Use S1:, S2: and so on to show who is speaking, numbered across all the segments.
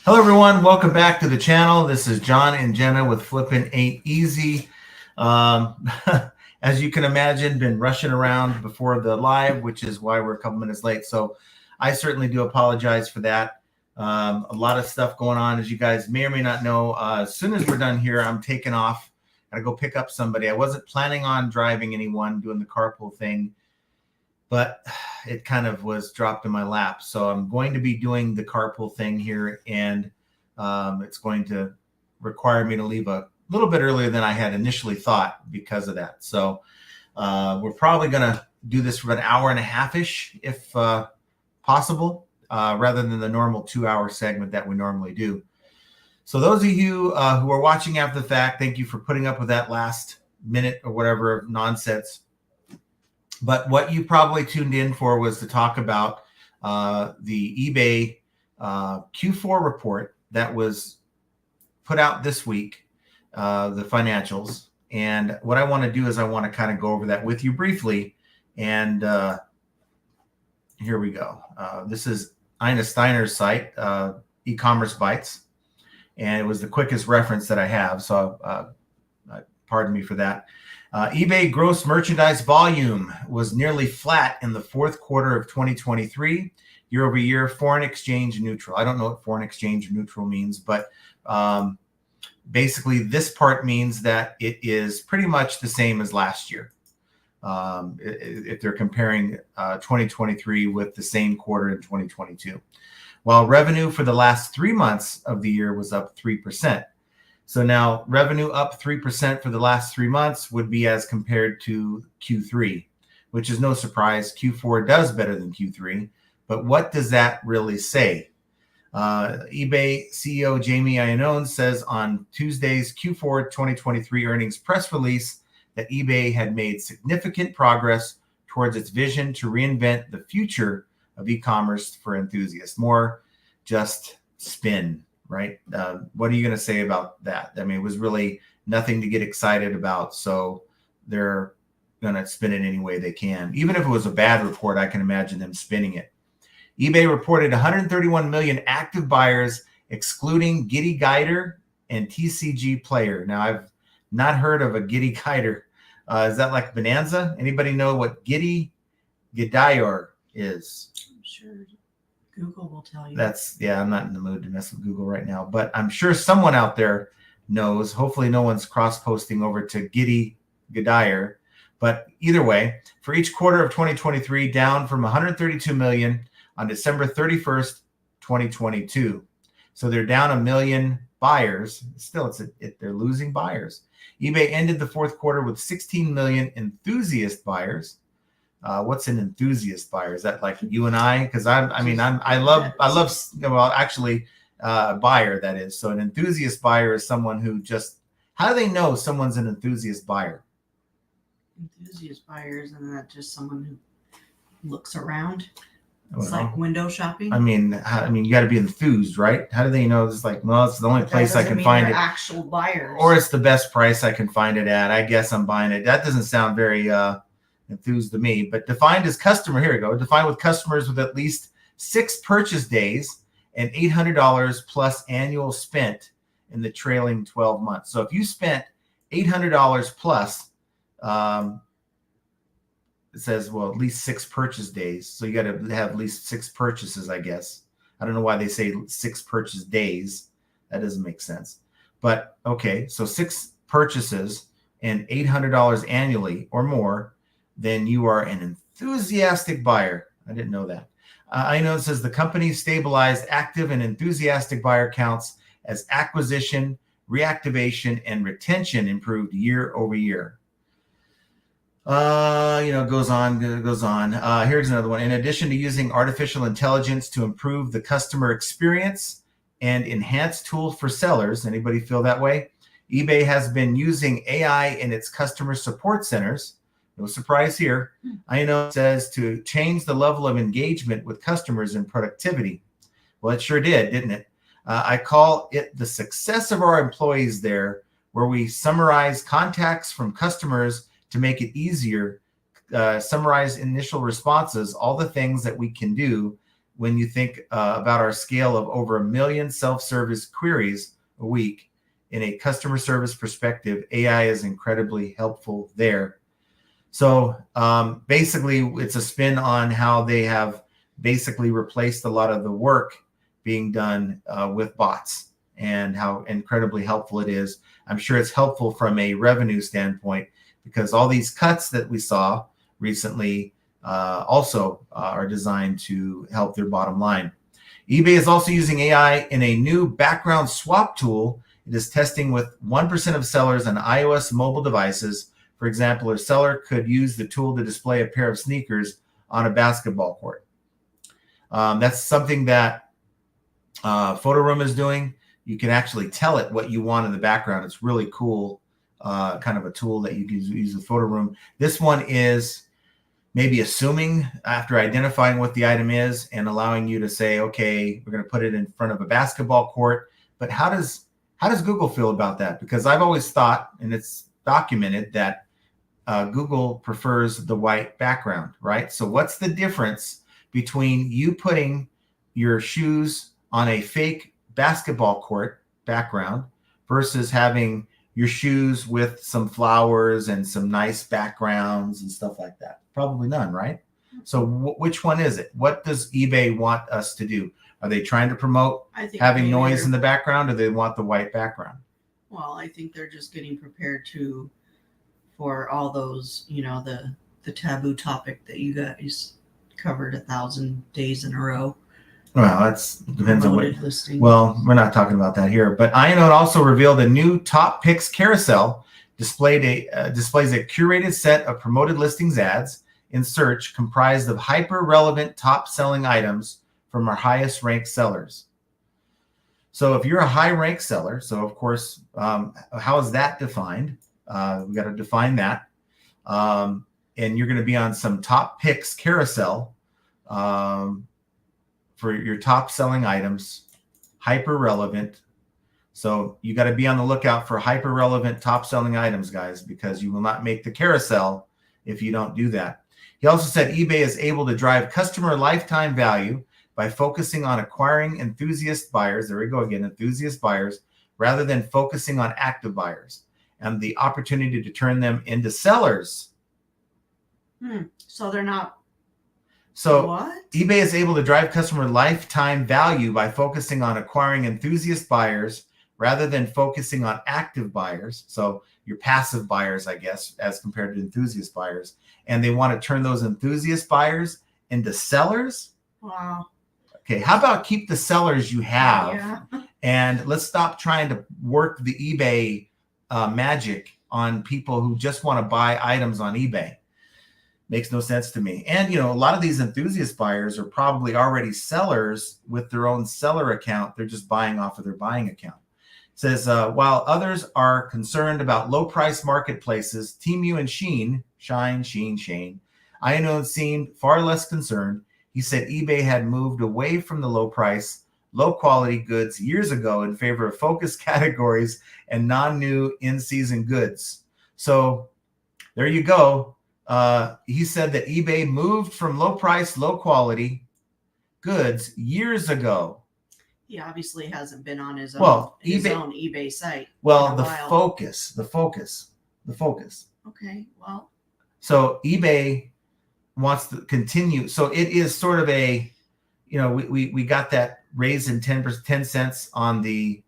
S1: Hello, everyone. Welcome back to the channel. This is John and Jenna with Flippin' Ain't Easy. As you can imagine, been rushing around before the live, which is why we're a couple minutes late. So I certainly do apologize for that. A lot of stuff going on, as you guys may or may not know. As soon as we're done here, I'm taking off. Gotta go pick up somebody. I wasn't planning on driving anyone, doing the carpool thing, but it kind of was dropped in my lap. So I'm going to be doing the carpool thing here, and it's going to require me to leave a little bit earlier than I had initially thought because of that. So we're probably going to do this for an hour and a half-ish, if possible, rather than the normal 2-hour segment that we normally do. So those of you who are watching after the fact, thank you for putting up with that last minute or whatever nonsense. But what you probably tuned in for was to talk about the eBay Q4 report that was put out this week, the financials. And what I want to do is I want to kind of go over that with you briefly. And here we go. This is Ina Steiner's site, e-commerce bites. And it was the quickest reference that I have. So pardon me for that. eBay gross merchandise volume was nearly flat in the fourth quarter of 2023, year over year, foreign exchange neutral. I don't know what foreign exchange neutral means, but basically this part means that it is pretty much the same as last year. If they're comparing 2023 with the same quarter in 2022, while revenue for the last 3 months of the year was up 3%. So now revenue up 3% for the last 3 months would be as compared to Q3, which is no surprise. Q4 does better than Q3, but what does that really say? eBay CEO Jamie Iannone says on Tuesday's Q4 2023 earnings press release that eBay had made significant progress towards its vision to reinvent the future of e-commerce for enthusiasts. More just spin. Right? What are you going to say about that? I mean, it was really nothing to get excited about. So they're going to spin it any way they can. Even if it was a bad report, I can imagine them spinning it. eBay reported 131 million active buyers, excluding Giddy Guider and TCG Player. Now, I've not heard of a Giddy Guider. Is that like Bonanza? Anybody know what Giddy Guider is?
S2: I'm sure Google will tell you.
S1: I'm not in the mood to mess with Google right now, but I'm sure someone out there knows. Hopefully no one's cross-posting over to Giddy Guider. But either way, for each quarter of 2023, down from 132 million on December 31st, 2022. So they're down 1 million buyers. Still, they're losing buyers. eBay ended the fourth quarter with 16 million enthusiast buyers. What's an enthusiast buyer? Is that like you and I? Because I love, well, actually, buyer, that is. So an enthusiast buyer is someone who just, how do they know someone's an enthusiast buyer?
S2: Enthusiast buyers, and that just someone who looks around. It's like window shopping.
S1: I mean, you got to be enthused, right? How do they know? It's like, well, it's the only place I can find it.
S2: Actual buyers,
S1: or it's the best price I can find it at. I guess I'm buying it. That doesn't sound very enthused to me. But defined as customer, here we go. Defined with customers with at least 6 purchase days and $800 plus annual spent in the trailing 12 months. So if you spent $800 plus, it says, well, at least 6 purchase days. So you got to have at least 6 purchases, I guess. I don't know why they say 6 purchase days. That doesn't make sense. But okay, so 6 purchases and $800 annually or more, then you are an enthusiastic buyer. I didn't know that. I know it says the company stabilized active and enthusiastic buyer counts as acquisition, reactivation, and retention improved year over year. Goes on. Here's another one. In addition to using artificial intelligence to improve the customer experience and enhance tools for sellers, anybody feel that way? eBay has been using AI in its customer support centers. No surprise here. I know it says to change the level of engagement with customers and productivity. Well, it sure did, didn't it? I call it the success of our employees there, where we summarize contacts from customers to make it easier, summarize initial responses, all the things that we can do when you think about our scale of over 1 million self-service queries a week. In a customer service perspective, AI is incredibly helpful there. So basically, it's a spin on how they have basically replaced a lot of the work being done with bots, and how incredibly helpful it is. I'm sure it's helpful from a revenue standpoint, because all these cuts that we saw recently also are designed to help their bottom line. eBay is also using AI in a new background swap tool. It is testing with 1% of sellers on iOS mobile devices. For example, a seller could use the tool to display a pair of sneakers on a basketball court. That's something that Photoroom is doing. You can actually tell it what you want in the background. It's really cool, kind of a tool that you can use with Photoroom. This one is maybe assuming after identifying what the item is and allowing you to say, okay, we're going to put it in front of a basketball court. But how does Google feel about that? Because I've always thought, and it's documented, that Google prefers the white background, right? So what's the difference between you putting your shoes on a fake basketball court background versus having your shoes with some flowers and some nice backgrounds and stuff like that? Probably none, right? So which one is it? What does eBay want us to do? Are they trying to promote having noise in the background, or they want the white background?
S2: Well, I think they're just getting prepared for all those, the taboo topic that you guys covered 1,000 days in a row.
S1: Well, that depends on what
S2: listing.
S1: Well, we're not talking about that here. But Inode also revealed a new top picks carousel displays a curated set of promoted listings ads in search comprised of hyper-relevant top-selling items from our highest-ranked sellers. So if you're a high-ranked seller, so of course, how is that defined? We got to define that. And you're going to be on some top picks carousel for your top-selling items, hyper-relevant. So you got to be on the lookout for hyper-relevant top-selling items, guys, because you will not make the carousel if you don't do that. He also said eBay is able to drive customer lifetime value by focusing on acquiring enthusiast buyers. There we go again, enthusiast buyers, rather than focusing on active buyers, and the opportunity to turn them into sellers.
S2: So they're not.
S1: So
S2: what?
S1: eBay is able to drive customer lifetime value by focusing on acquiring enthusiast buyers rather than focusing on active buyers. So your passive buyers, I guess, as compared to enthusiast buyers. And they want to turn those enthusiast buyers into sellers.
S2: Wow.
S1: Okay, how about keep the sellers you have?
S2: Yeah.
S1: And let's stop trying to work the eBay magic on people who just want to buy items on eBay. Makes no sense to me. And, a lot of these enthusiast buyers are probably already sellers with their own seller account. They're just buying off of their buying account. It says, while others are concerned about low-price marketplaces, Temu and Shane, Inode seemed far less concerned. He said eBay had moved away from the low-price, low-quality goods years ago in favor of focused categories and non-new in-season goods. So there you go. He said that eBay moved from low-price, low-quality goods years ago.
S2: He obviously hasn't been on his own eBay site.
S1: Well, the focus.
S2: Okay, well.
S1: So eBay wants to continue. So it is sort of a, we got that raise in 10 cents on the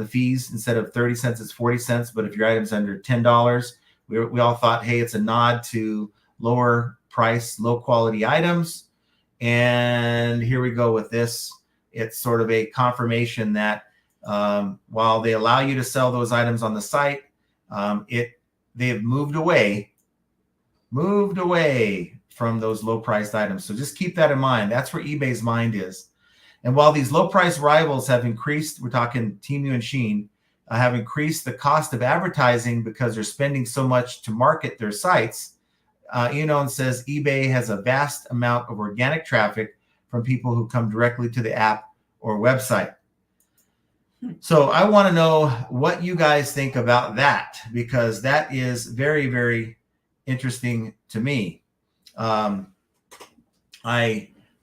S1: fees. Instead of 30 cents, it's 40 cents. But if your item's under $10, we all thought, hey, it's a nod to lower price, low quality items. And here we go with this. It's sort of a confirmation that while they allow you to sell those items on the site, they have moved away from those low-priced items. So just keep that in mind. That's where eBay's mind is. And while these low-price rivals have increased, we're talking Temu and Shein, have increased the cost of advertising because they're spending so much to market their sites, Inode says eBay has a vast amount of organic traffic from people who come directly to the app or website. So I want to know what you guys think about that, because that is very, very interesting to me. I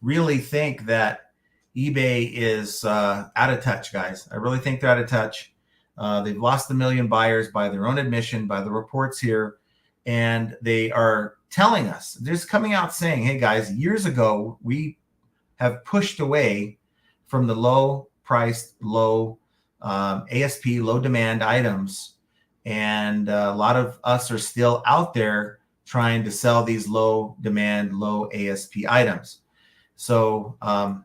S1: really think that eBay is out of touch, guys. I really think they're out of touch. They've lost 1 million buyers by their own admission, by the reports here. And they are telling us, they're just coming out saying, hey, guys, years ago, we have pushed away from the low priced, low ASP, low demand items. And a lot of us are still out there trying to sell these low demand, low ASP items. So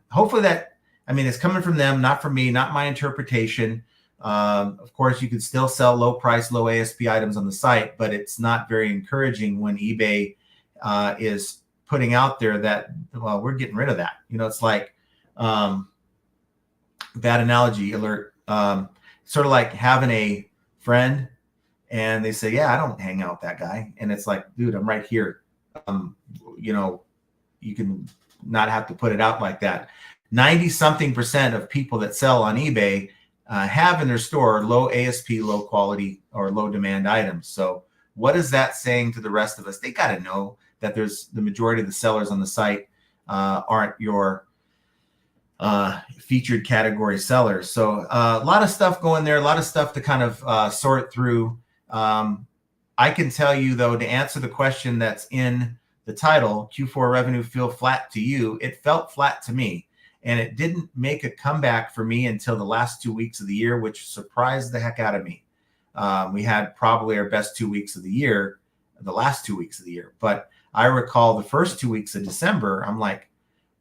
S1: hopefully that, I mean, it's coming from them, not from me, not my interpretation. Of course, you can still sell low price, low ASP items on the site, but it's not very encouraging when eBay is putting out there that, well, we're getting rid of that. You know, it's like bad analogy alert. Sort of like having a friend and they say, yeah, I don't hang out with that guy. And it's like, dude, I'm right here. You know, you can not have to put it out like that. 90-something% of people that sell on eBay have in their store low ASP, low quality, or low demand items. So what is that saying to the rest of us? They got to know that there's the majority of the sellers on the site aren't your featured category sellers. So a lot of stuff going there, a lot of stuff to kind of sort through. I can tell you, though, to answer the question that's in the title, Q4 revenue feel flat to you? It felt flat to me. And it didn't make a comeback for me until the last 2 weeks of the year, which surprised the heck out of me. We had probably our best 2 weeks of the year, the last 2 weeks of the year. But I recall the first 2 weeks of December, I'm like,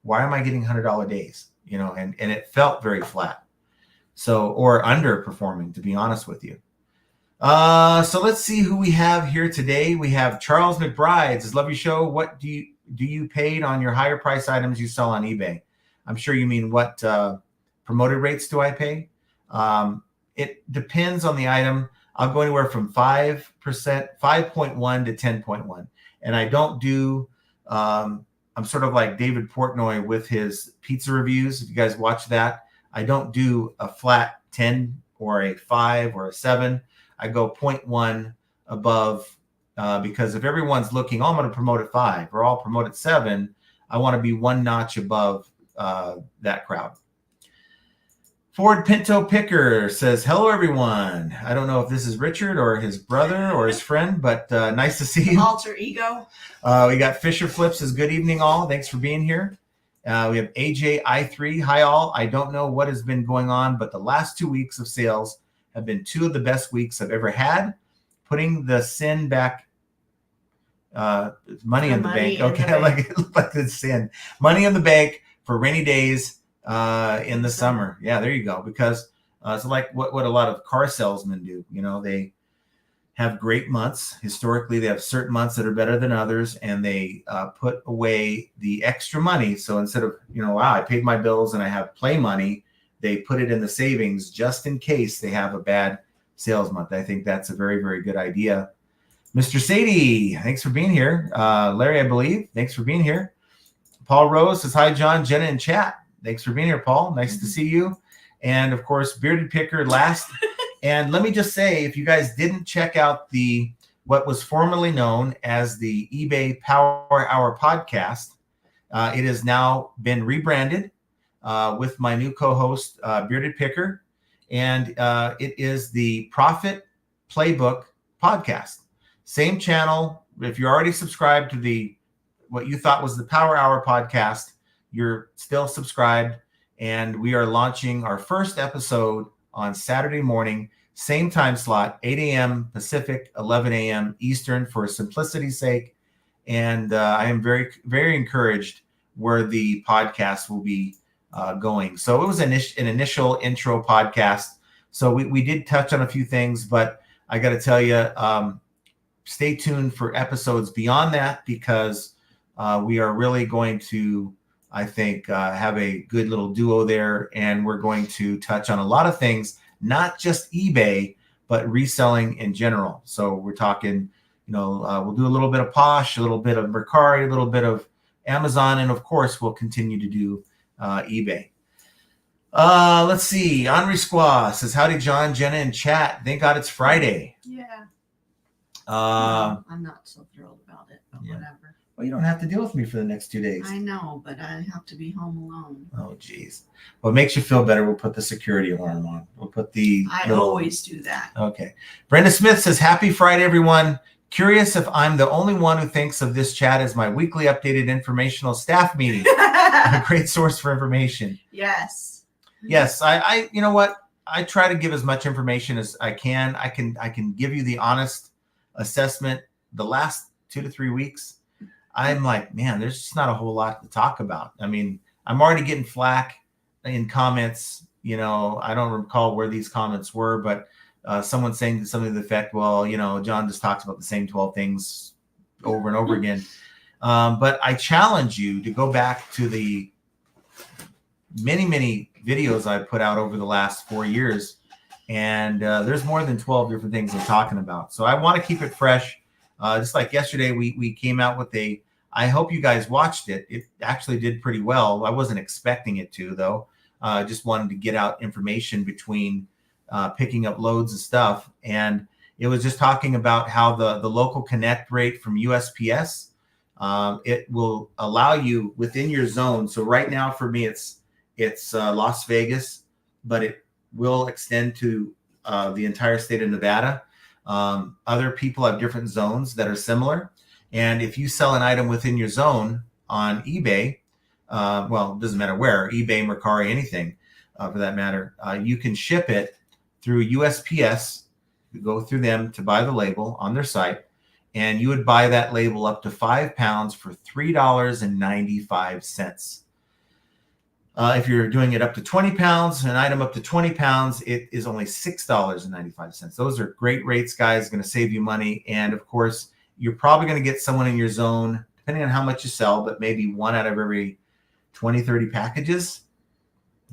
S1: why am I getting $100 days? You know, and it felt very flat. So, or underperforming, to be honest with you. So let's see who we have here today. We have Charles McBride. Says, love your show. What do you paid on your higher price items you sell on eBay? I'm sure you mean what promoted rates do I pay? It depends on the item. I'll go anywhere from 5%, 5.1 to 10.1. And I don't do, I'm sort of like David Portnoy with his pizza reviews. If you guys watch that, I don't do a flat 10 or a 5 or a 7. I go 0.1 above because if everyone's looking, oh, I'm going to promote at 5 or I'll promote at 7, I want to be one notch above that crowd. Ford Pinto Picker says, hello, everyone. I don't know if this is Richard or his brother or his friend, but nice to see you.
S2: Alter ego.
S1: We got Fisher Flips says, good evening, all. Thanks for being here. We have AJ I3. Hi, all. I don't know what has been going on, but the last 2 weeks of sales have been 2 of the best weeks I've ever had. Putting the sin back, money in the bank. Okay, like the sin. Money in the bank for rainy days in the summer. Yeah, there you go. Because it's like what a lot of car salesmen do. You know, they have great months. Historically, they have certain months that are better than others, and they put away the extra money. So instead of, you know, wow, I paid my bills and I have play money, they put it in the savings just in case they have a bad sales month. I think that's a very, very good idea. Mr. Sadie, thanks for being here. Larry, I believe, thanks for being here. Paul Rose says, hi, John, Jenna, and chat. Thanks for being here, Paul. Nice to see you. And, of course, Bearded Picker last. And let me just say, if you guys didn't check out what was formerly known as the eBay Power Hour podcast, it has now been rebranded with my new co-host, Bearded Picker. And it is the Profit Playbook podcast. Same channel. If you're already subscribed to what you thought was the Power Hour podcast, you're still subscribed. And we are launching our first episode on Saturday morning, same time slot, 8 a.m. Pacific, 11 a.m. Eastern, for simplicity's sake. And I am very, very encouraged where the podcast will be going. So it was an initial intro podcast. So we did touch on a few things, but I got to tell you, stay tuned for episodes beyond that, because we are really going to, I think, have a good little duo there. And we're going to touch on a lot of things, not just eBay, but reselling in general. So we're talking, we'll do a little bit of Posh, a little bit of Mercari, a little bit of Amazon, and of course, we'll continue to do eBay. Let's see. Henri Squaw says, howdy, John, Jenna, and chat. Thank God it's Friday.
S2: Yeah. I'm not so thrilled about it, but yeah. Whatever.
S1: Well, you don't have to deal with me for the next 2 days.
S2: I know, but I have to be home alone.
S1: Oh, geez. Well, it makes you feel better. We'll put the security alarm on. We'll put the.
S2: I always do that.
S1: Okay. Brenda Smith says, happy Friday, everyone. Curious if I'm the only one who thinks of this chat as my weekly updated informational staff meeting. A great source for information.
S2: Yes.
S1: Yes. I you know what? I try to give as much information as I can. I can give you the honest assessment. The last 2 to 3 weeks, I'm like, man, there's just not a whole lot to talk about. I mean, I'm already getting flack in comments. You know, I don't recall where these comments were, but someone saying something to the effect, well, you know, John just talks about the same 12 things over and over again. But I challenge you to go back to the many videos I put out over the last 4 years. And there's more than 12 different things I'm talking about. So I want to keep it fresh. Just like yesterday, we came out with I hope you guys watched it. It actually did pretty well. I wasn't expecting it to, though. Just wanted to get out information between picking up loads of stuff. And it was just talking about how the local connect rate from USPS, it will allow you within your zone. So right now for me, it's Las Vegas, but it will extend to the entire state of Nevada. Other people have different zones that are similar. And if you sell an item within your zone on eBay, well, it doesn't matter where, eBay, Mercari, anything for that matter, you can ship it through USPS. You go through them to buy the label on their site, and you would buy that label up to 5 pounds for $3.95. If you're doing it up to 20 pounds, an item up to 20 pounds, it is only $6.95. Those are great rates, guys. Going to save you money. And of course, you're probably going to get someone in your zone, depending on how much you sell, but maybe 1 out of every 20, 30 packages.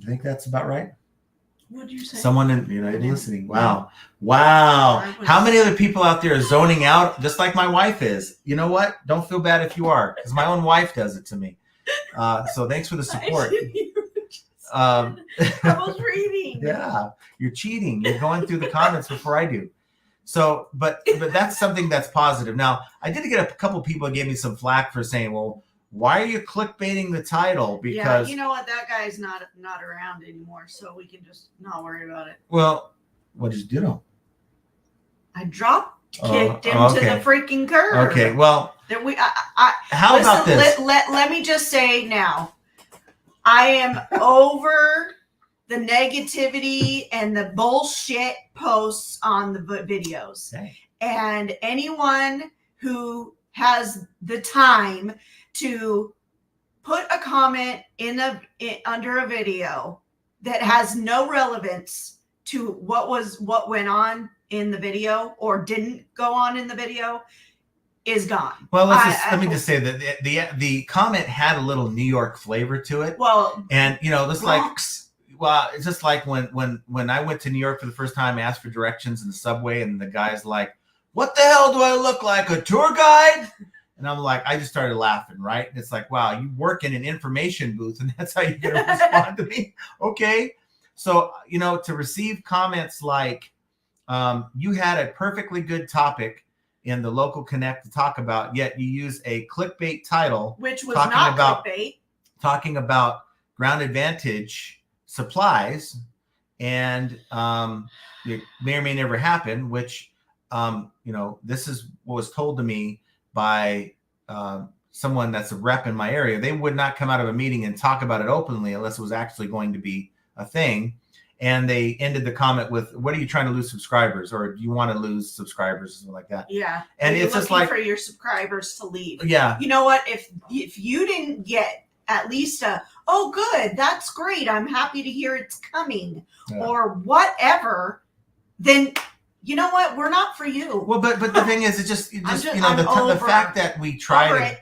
S1: I think that's about right.
S2: What did you say?
S1: Someone listening. Wow. Wow. How many other people out there are zoning out just like my wife is? You know what? Don't feel bad if you are, because my own wife does it to me. So thanks for the support.
S2: I was reading.
S1: Yeah, you're cheating. You're going through the comments before I do. So, but that's something that's positive. Now, I did get a couple people who gave me some flack for saying, well, why are you clickbaiting the title? Because
S2: you know what? That guy's not around anymore, so we can just not worry about it.
S1: Well, what did you do?
S2: I kicked him to the freaking curb.
S1: Okay, well, how
S2: listen,
S1: about this?
S2: Let me just say now, I am over the negativity and the bullshit posts on the videos.
S1: Okay.
S2: And anyone who has the time to put a comment under a video that has no relevance to what went on in the video or didn't go on in the video is gone.
S1: Well, let me just say that the comment had a little New York flavor to it.
S2: Well,
S1: and it's just like when I went to New York for the first time, I asked for directions in the subway, and the guy's like, "What the hell do I look like, a tour guide?" And I'm like, I just started laughing, right? And it's like, wow, you work in an information booth, and that's how you're going to respond to me? Okay. So, to receive comments like, you had a perfectly good topic in the local connect to talk about, yet you use a clickbait title,
S2: which was not clickbait,
S1: talking about Ground Advantage supplies, and it may or may never happen, which, this is what was told to me by someone that's a rep in my area. They would not come out of a meeting and talk about it openly unless it was actually going to be a thing. And they ended the comment with, "What are you trying to lose subscribers? Or do you want to lose subscribers?" Something like that.
S2: Yeah.
S1: And it's just like
S2: for your subscribers to leave.
S1: Yeah.
S2: You know what? If you didn't get at least oh, good, that's great, I'm happy to hear it's coming, or whatever, then you know what? We're not for you.
S1: Well, but the thing is, the fact that we try to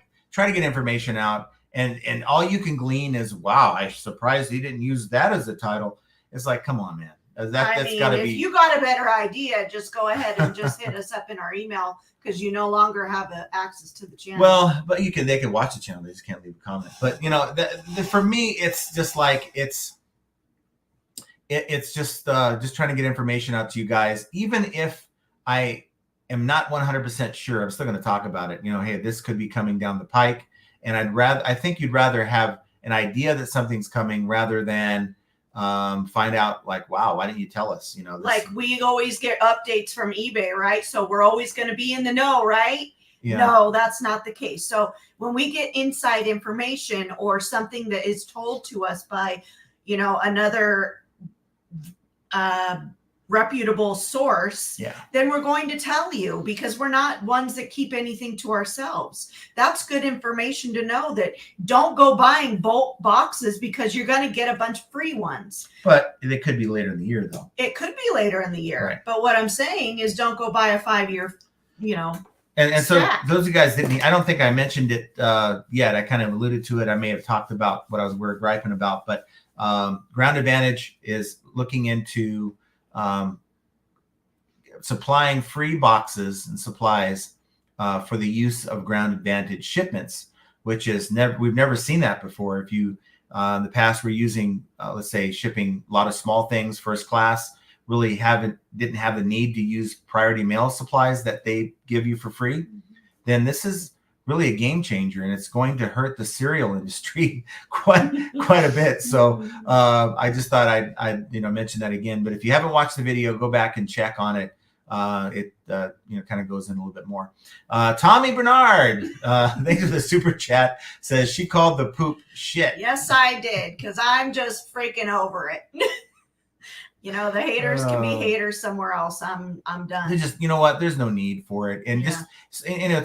S1: get information out, and all you can glean is, wow, I'm surprised he didn't use that as a title. It's like, come on, man. That's got to be.
S2: If you got a better idea, just go ahead and just hit us up in our email, because you no longer have access to the channel. Well,
S1: but they can watch the channel. They just can't leave a comment. But for me, it's just like it's just trying to get information out to you guys. Even if I am not 100% sure, I'm still going to talk about it. Hey, this could be coming down the pike. And I think you'd rather have an idea that something's coming rather than find out like, wow, why didn't you tell us?
S2: Like we always get updates from eBay, right? So we're always going to be in the know, right? Yeah. No, that's not the case. So when we get inside information or something that is told to us by, another reputable source, then we're going to tell you, because we're not ones that keep anything to ourselves. That's good information to know, that don't go buying bulk boxes because you're going to get a bunch of free ones.
S1: But it could be later in the year, though.
S2: It could be later in the year. Right. But what I'm saying is don't go buy a 5-year,
S1: And so those of you guys didn't, I don't think I mentioned it yet. I kind of alluded to it. I may have talked about what we're griping about, but Ground Advantage is looking into supplying free boxes and supplies for the use of Ground Advantage shipments, which is we've never seen that before. If you in the past were using, let's say, shipping a lot of small things first class, really didn't have the need to use priority mail supplies that they give you for free, then this is really a game changer, and it's going to hurt the cereal industry quite a bit. So I just thought I'd mention that again. But if you haven't watched the video, go back and check on it. It kind of goes in a little bit more. Tommy Bernard, thanks for the super chat, says she called the poop shit.
S2: Yes, I did, because I'm just freaking over it. The haters can be haters somewhere else. I'm done.
S1: They just, there's no need for it. And just,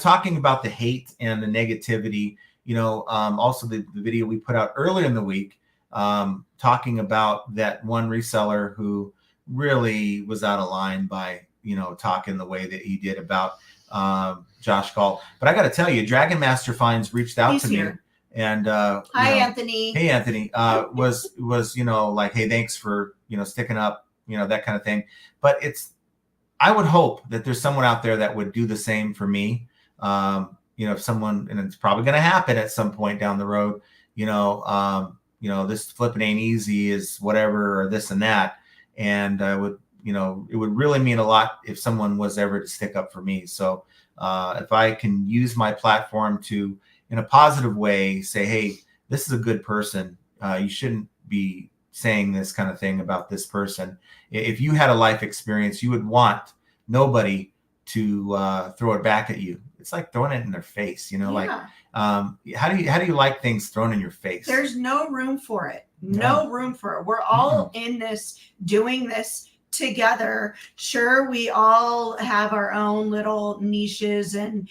S1: talking about the hate and the negativity, also the video we put out earlier in the week, talking about that one reseller who really was out of line by, talking the way that he did about Josh Galt. But I got to tell you, Dragon Master Finds reached out to me. And
S2: hi, Anthony.
S1: Hey, Anthony. Was like, hey, thanks for sticking up, that kind of thing. But I would hope that there's someone out there that would do the same for me. If someone, and it's probably going to happen at some point down the road. This flipping ain't easy is whatever, or this and that. And I would, it would really mean a lot if someone was ever to stick up for me. So if I can use my platform to, in a positive way, say, hey, this is a good person. You shouldn't be saying this kind of thing about this person. If you had a life experience, you would want nobody to throw it back at you. It's like throwing it in their face, like, how do you like things thrown in your face?
S2: There's no room for it. No room for it. We're all in this, doing this together. Sure, we all have our own little niches and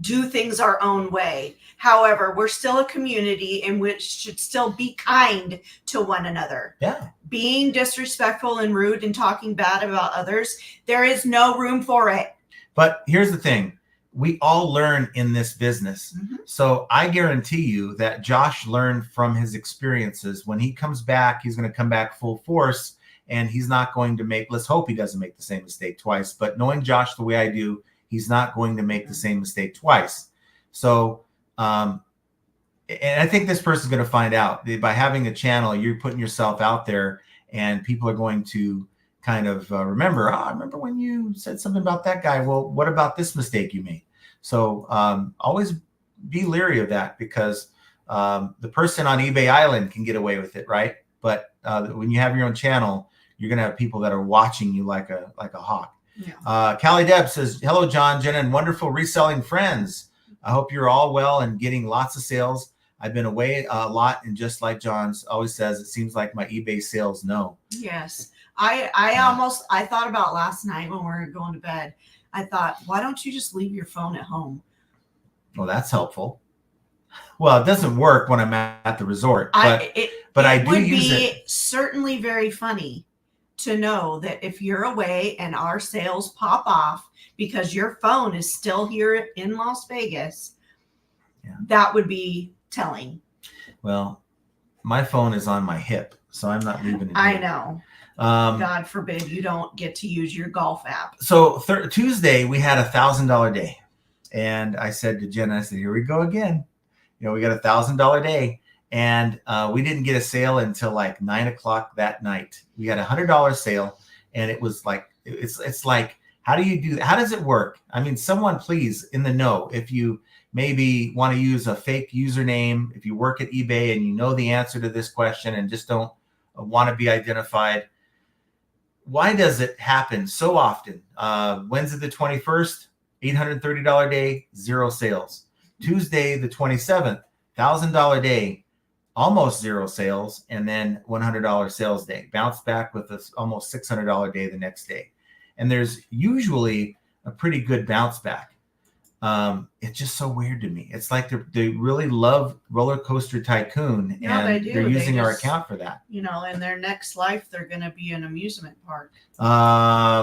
S2: do things our own way. However, we're still a community in which should still be kind to one another.
S1: Yeah.
S2: Being disrespectful and rude and talking bad about others, there is no room for it.
S1: But here's the thing. We all learn in this business. So I guarantee you that Josh learned from his experiences. When he comes back, he's going to come back full force, and he's not going to let's hope he doesn't make the same mistake twice. But knowing Josh the way I do, he's not going to make the same mistake twice. So, and I think this person's going to find out that by having a channel, you're putting yourself out there, and people are going to kind of remember, I remember when you said something about that guy. Well, what about this mistake you made? So always be leery of that, because the person on eBay Island can get away with it, right? But when you have your own channel, you're going to have people that are watching you like a hawk. Yeah. Callie Deb says, hello, John, Jenna, and wonderful reselling friends. I hope you're all well and getting lots of sales. I've been away a lot, and just like John's always says, it seems like my eBay sales no.
S2: Yes. I thought about last night when we were going to bed. I thought, why don't you just leave your phone at home?
S1: Well, that's helpful. Well, it doesn't work when I'm at the resort, but I do use it. It would be
S2: certainly very funny to know that if you're away and our sales pop off because your phone is still here in Las Vegas, that would be telling.
S1: Well, my phone is on my hip, so I'm not leaving it.
S2: I know. God forbid you don't get to use your golf app.
S1: So Tuesday we had $1,000 day, and I said to Jen, I said, here we go again. We got $1,000 day, and we didn't get a sale until like 9 o'clock that night. We had $100 sale, and it was like, it's like How do you do that? How does it work? I mean, someone please in the know, if you maybe want to use a fake username, if you work at eBay and you know the answer to this question and just don't want to be identified, why does it happen so often? Wednesday the 21st, $830 day, 0 sales. Tuesday the 27th, $1,000 day, almost 0 sales, and then $100 sales day. Bounce back with this almost $600 day the next day. And there's usually a pretty good bounce back. It's just so weird to me. It's like they really love Roller Coaster Tycoon,
S2: Yeah,
S1: and
S2: they do.
S1: they're using our
S2: just,
S1: account for that.
S2: You know, in their next life, they're going to be an amusement park.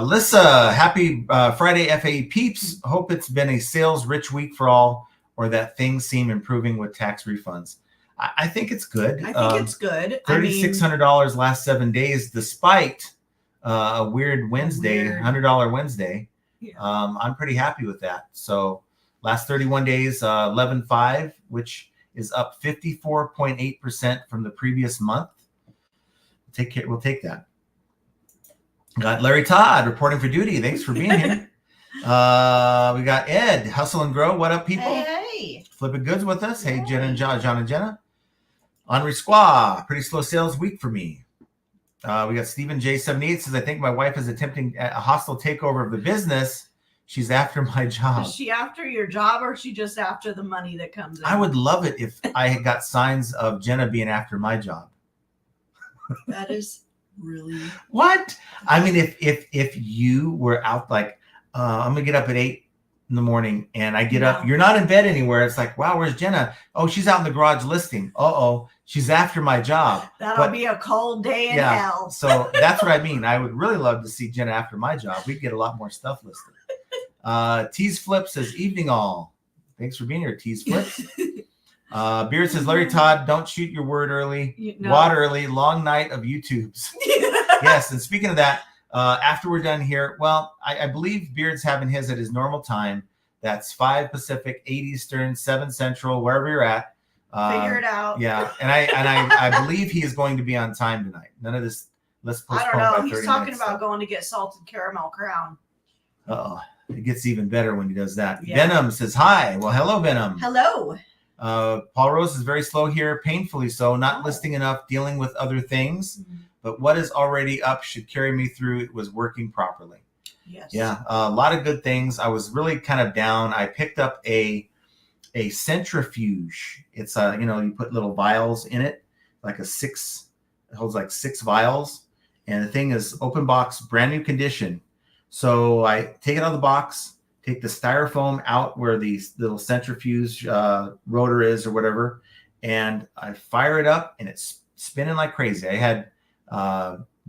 S1: Lissa, happy Friday, FA peeps. Hope it's been a sales-rich week for all, or that things seem improving with tax refunds. I think it's good.
S2: I think it's good.
S1: $3,600 last 7 days, despite a weird Wednesday, $100 Wednesday.
S2: Yeah.
S1: I'm pretty happy with that. So last 31 days, 11.5, which is up 54.8% from the previous month. We'll take that. Got Larry Todd reporting for duty. Thanks for being here. We got Ed, Hustle and Grow. What up, people?
S2: Hey.
S1: Flipping goods with us. Hey, Jen and John and Jenna. Henri Squaw, pretty slow sales week for me. We got Stephen J78 says, I think my wife is attempting a hostile takeover of the business. She's after my job.
S2: Is she after your job, or is she just after the money that comes in?
S1: I would love it if I had got signs of Jenna being after my job.
S2: That is really
S1: what? I mean, if you were out like, I'm gonna get up at 8 in the morning, and I get up, you're not in bed anywhere. It's like, wow, where's Jenna? Oh, she's out in the garage listing. Uh-oh, she's after my job.
S2: That'll be a cold day in hell.
S1: So that's what I mean. I would really love to see Jenna after my job. We'd get a lot more stuff listed. Tease Flip says, evening all. Thanks for being here, Tease Flips. Beard says, Larry Todd, don't shoot your word early. Wad early, long night of YouTubes. Yes, and speaking of that, after we're done here, well, I believe Beard's having his at his normal time. That's 5 Pacific, 8 Eastern, 7 Central, wherever you're at.
S2: Figure it out.
S1: Yeah, and I believe he is going to be on time tonight. None of this. Let's postpone.
S2: I don't know. He's talking about going to get salted caramel crown.
S1: It gets even better when he does that.
S2: Yeah.
S1: Venom says hi. Well, hello, Venom.
S2: Hello.
S1: Paul Rose is very slow here, painfully so. Not listing enough, dealing with other things. Mm-hmm. But what is already up should carry me through. It was working properly.
S2: Yes.
S1: Yeah, a lot of good things. I was really kind of down. I picked up a centrifuge. It's you put little vials in it, like it holds like 6 vials, and the thing is open box, brand new condition. So I take it out of the box, take the styrofoam out where the little centrifuge rotor is or whatever, and I fire it up, and it's spinning like crazy. I had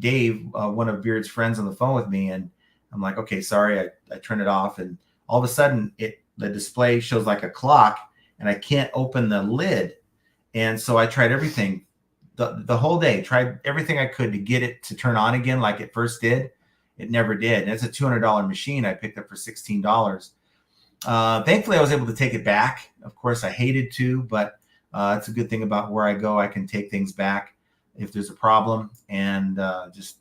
S1: Dave, one of Beard's friends, on the phone with me, and I'm like, okay, sorry. I turn it off, and all of a sudden the display shows like a clock, and I can't open the lid. And so I tried everything the whole day, tried everything I could to get it to turn on again like it first did. It never did. And it's a $200 machine I picked up for $16. Thankfully, I was able to take it back. Of course, I hated to, but it's a good thing about where I go. I can take things back if there's a problem, and just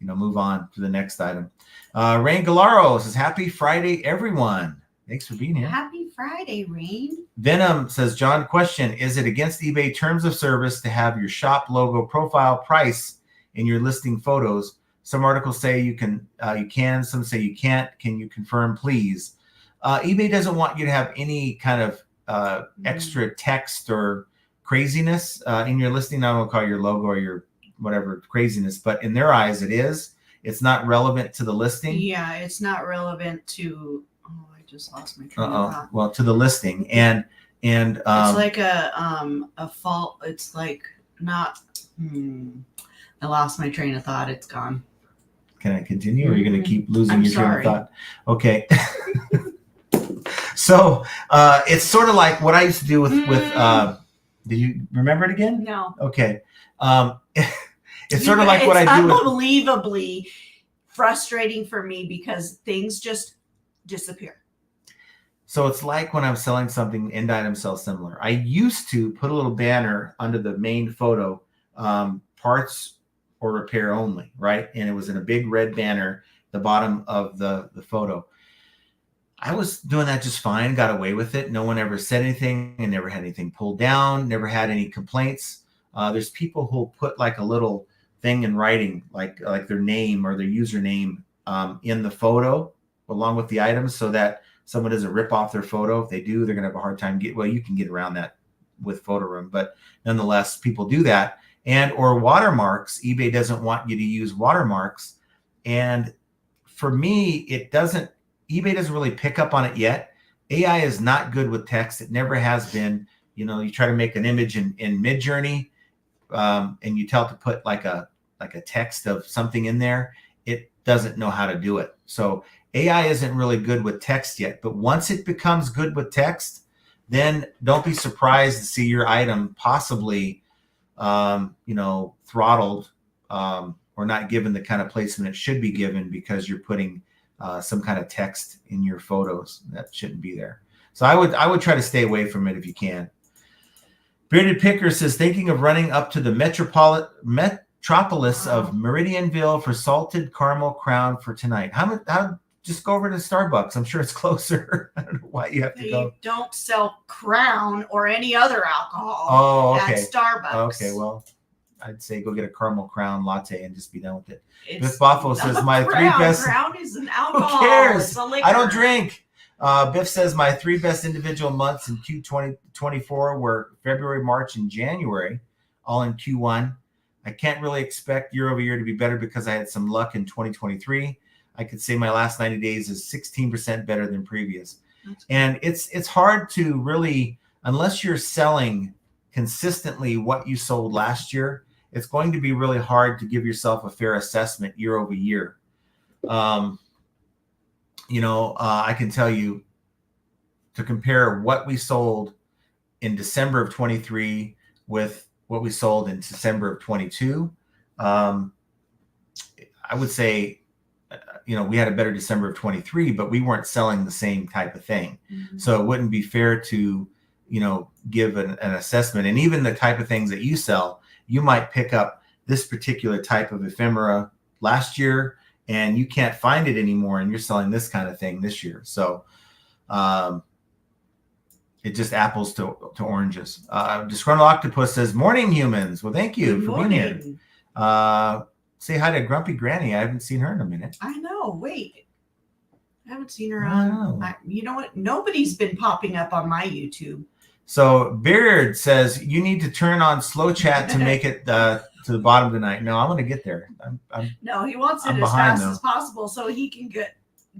S1: move on to the next item. Rain Galaro says, happy Friday, everyone. Thanks for being here.
S2: Happy Friday, Rain.
S1: Venom says, John, question, is it against eBay terms of service to have your shop logo, profile, price in your listing photos? Some articles say you can, some say you can't. Can you confirm, please? eBay doesn't want you to have any kind of extra text or craziness in your listing. I don't call your logo or your whatever craziness, but in their eyes, it is. It's not relevant to the listing.
S2: Yeah, it's not relevant to. Oh, I just lost my train of thought.
S1: Well, to the listing, and it's
S2: like a fault. It's like not. I lost my train of thought. It's gone.
S1: Can I continue, or are you going to keep losing your train of thought? Okay. So it's sort of like what I used to do with. Do you remember it again?
S2: No.
S1: Okay. It's sort of like what I do.
S2: It's unbelievably frustrating for me because things just disappear.
S1: So it's like when I'm selling something, end item sell similar. I used to put a little banner under the main photo, parts or repair only, right? And it was in a big red banner, the bottom of the photo. I was doing that just fine, got away with it. No one ever said anything and never had anything pulled down, never had any complaints. There's people who'll put like a little thing in writing, like their name or their username in the photo along with the items so that someone doesn't rip off their photo. If they do, they're going to have a hard time you can get around that with Photo Room, but nonetheless, people do that. And or watermarks. eBay doesn't want you to use watermarks. And for me, eBay doesn't really pick up on it yet. AI is not good with text. It never has been. You try to make an image in Midjourney, and you tell it to put like a text of something in there. It doesn't know how to do it. So AI isn't really good with text yet. But once it becomes good with text, then don't be surprised to see your item possibly, throttled or not given the kind of placement it should be given because you're putting some kind of text in your photos that shouldn't be there. So I would try to stay away from it if you can. Bearded Picker says, thinking of running up to the metropolis of Meridianville for salted caramel crown for tonight. How just go over to Starbucks. I'm sure it's closer. I don't know why you have to go.
S2: They don't sell Crown or any other alcohol at Starbucks.
S1: Okay, well, I'd say go get a caramel crown latte and just be done with it. Biff Boffo says my three best.
S2: Crown is an alcohol.
S1: Who cares?
S2: It's a liquor.
S1: I don't drink. Biff says my three best individual months in Q2024 were February, March, and January, all in Q1. I can't really expect year over year to be better because I had some luck in 2023. I could say my last 90 days is 16% better than previous. And it's hard to really, unless you're selling consistently what you sold last year, it's going to be really hard to give yourself a fair assessment year over year. I can tell you to compare what we sold in December of 23 with what we sold in December of 22. I would say, we had a better December of 23, but we weren't selling the same type of thing. Mm-hmm. So it wouldn't be fair to, give an assessment. And even the type of things that you sell, you might pick up this particular type of ephemera last year and you can't find it anymore. And you're selling this kind of thing this year. So it just apples to oranges. Disgruntled Octopus says, morning humans. Well, thank you for being here. Say hi to Grumpy Granny. I haven't seen her in a minute.
S2: I know. Wait. I haven't seen her on. You know what? Nobody's been popping up on my YouTube.
S1: So Beard says, you need to turn on slow chat to make it to the bottom tonight. No, I'm going to get there.
S2: No, he wants it as fast as possible so he can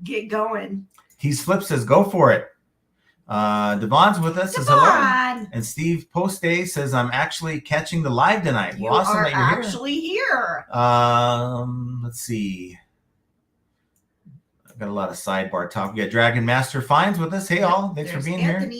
S2: get going.
S1: Tease Flip says, go for it. Devon's with us. Says hello. And Steve Postday says, I'm actually catching the live tonight.
S2: Well, awesome that you're actually here.
S1: Let's see. I've got a lot of sidebar talk. We got Dragon Master Finds with us. Hey, all. Thanks for being here.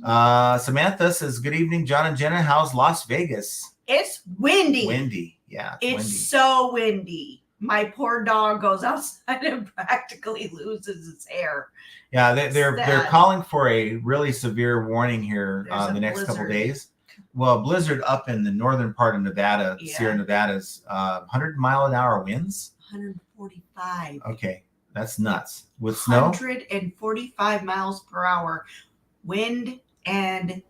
S1: Samantha says, good evening, John and Jenna. How's Las Vegas?
S2: It's windy.
S1: Windy. Yeah.
S2: It's windy. So windy. My poor dog goes outside and practically loses its hair.
S1: Yeah, they're calling for a really severe warning here the next couple of days. Well, blizzard up in the northern part of Nevada, Sierra Nevada's 100-mile-an-hour winds.
S2: 145.
S1: Okay, that's nuts. With snow?
S2: 145 miles per hour wind and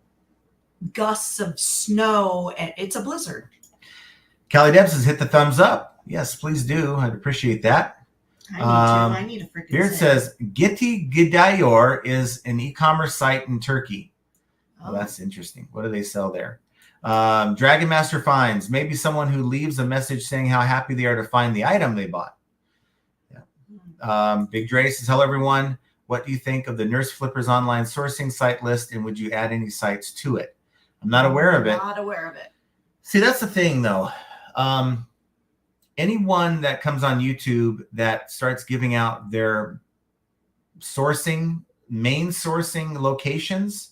S2: gusts of snow. And it's a blizzard.
S1: Callie Debs has hit the thumbs up. Yes, please do. I'd appreciate that.
S2: I need a freaking
S1: Beard says Gitti Gidayor is an e-commerce site in Turkey. Oh, that's interesting. What do they sell there? Dragon Master Finds, maybe someone who leaves a message saying how happy they are to find the item they bought. Yeah. Big Dre says, hello, everyone. What do you think of the Nurse Flippers online sourcing site list, and would you add any sites to it? I'm not aware of it.
S2: Not aware of it.
S1: See, that's the thing, though. Anyone that comes on YouTube that starts giving out their main sourcing locations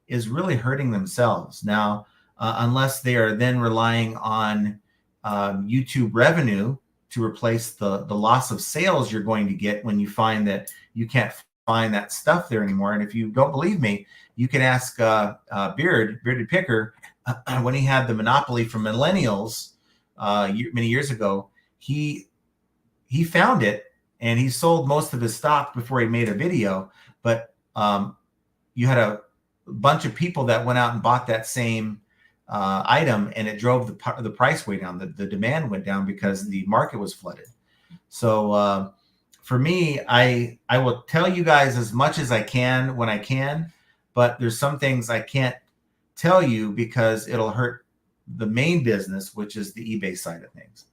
S1: is really hurting themselves. Now, unless they are then relying on YouTube revenue to replace the loss of sales you're going to get when you find that you can't find that stuff there anymore. And if you don't believe me, you can ask Bearded Picker when he had the monopoly for millennials many years ago. He found it and he sold most of his stock before he made a video. But you had a bunch of people that went out and bought that same item, and it drove the price way down. The demand went down because the market was flooded. So for me, I will tell you guys as much as I can when I can, but there's some things I can't tell you because it'll hurt the main business, which is the eBay side of things.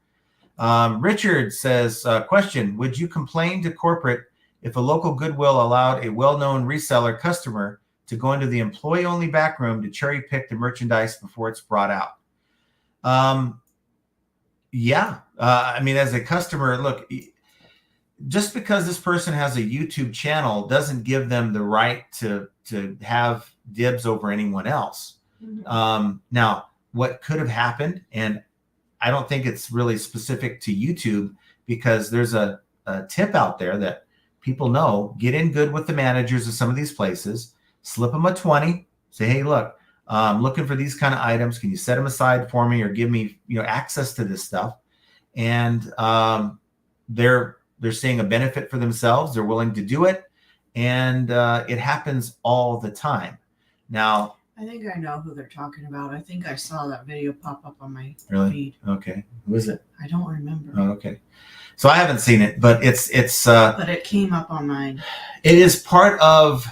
S1: Richard says, question, would you complain to corporate if a local Goodwill allowed a well-known reseller customer to go into the employee-only back room to cherry pick the merchandise before it's brought out? Yeah. I mean, as a customer, look, just because this person has a YouTube channel doesn't give them the right to have dibs over anyone else. Mm-hmm. Now, what could have happened, and I don't think it's really specific to YouTube, because there's a tip out there that people know: get in good with the managers of some of these places, slip them a 20, say, hey, look, I'm looking for these kind of items. Can you set them aside for me or give me, access to this stuff? And they're seeing a benefit for themselves. They're willing to do it. And it happens all the time. Now,
S2: I think I know who they're talking about. I think I saw that video pop up on my feed.
S1: Okay. Who is it?
S2: I don't remember.
S1: Oh, okay. So I haven't seen it, but it's
S2: but it came up on mine.
S1: It is part of,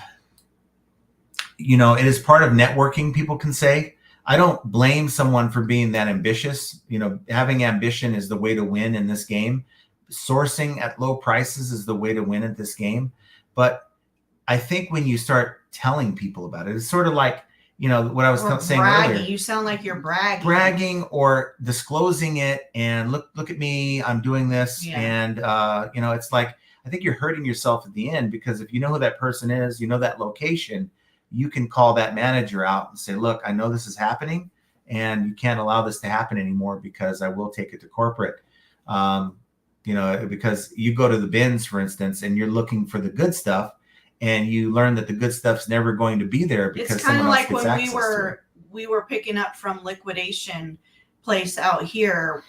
S1: it is part of networking, people can say. I don't blame someone for being that ambitious. Having ambition is the way to win in this game. Sourcing at low prices is the way to win at this game. But I think when you start telling people about it, it's sort of like, what I was saying earlier.
S2: You sound like you're bragging.
S1: Bragging or disclosing it, and look at me, I'm doing this. Yeah. And, it's like, I think you're hurting yourself at the end, because if you know who that person is, that location, you can call that manager out and say, look, I know this is happening, and you can't allow this to happen anymore, because I will take it to corporate. Because you go to the bins, for instance, and you're looking for the good stuff, and you learn that the good stuff's never going to be there because
S2: it's kind of like when
S1: we
S2: were picking up from liquidation place out here.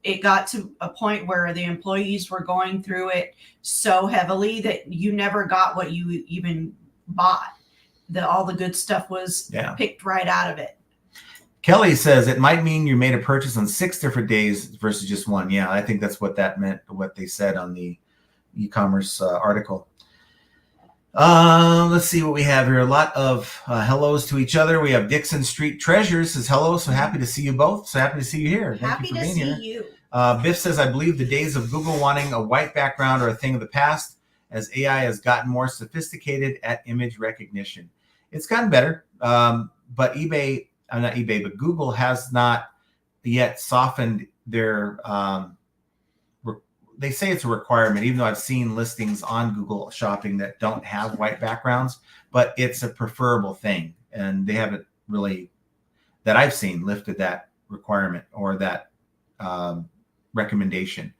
S2: It got to a point where the employees were going through it so heavily that you never got what you even bought. All the good stuff was picked right out of it.
S1: Kelly says it might mean you made a purchase on 6 different days versus just one. Yeah, I think that's what that meant, what they said on the e-commerce article. Let's see what we have here. A lot of hellos to each other. We have Dixon Street Treasures says hello. So happy to see you both. So happy to see you here.
S2: Thank you for being here. You.
S1: Biff says, I believe the days of Google wanting a white background are a thing of the past, as AI has gotten more sophisticated at image recognition. It's gotten better, but but Google has not yet softened their, they say it's a requirement, even though I've seen listings on Google Shopping that don't have white backgrounds, but it's a preferable thing. And they haven't really, that I've seen, lifted that requirement or that recommendation.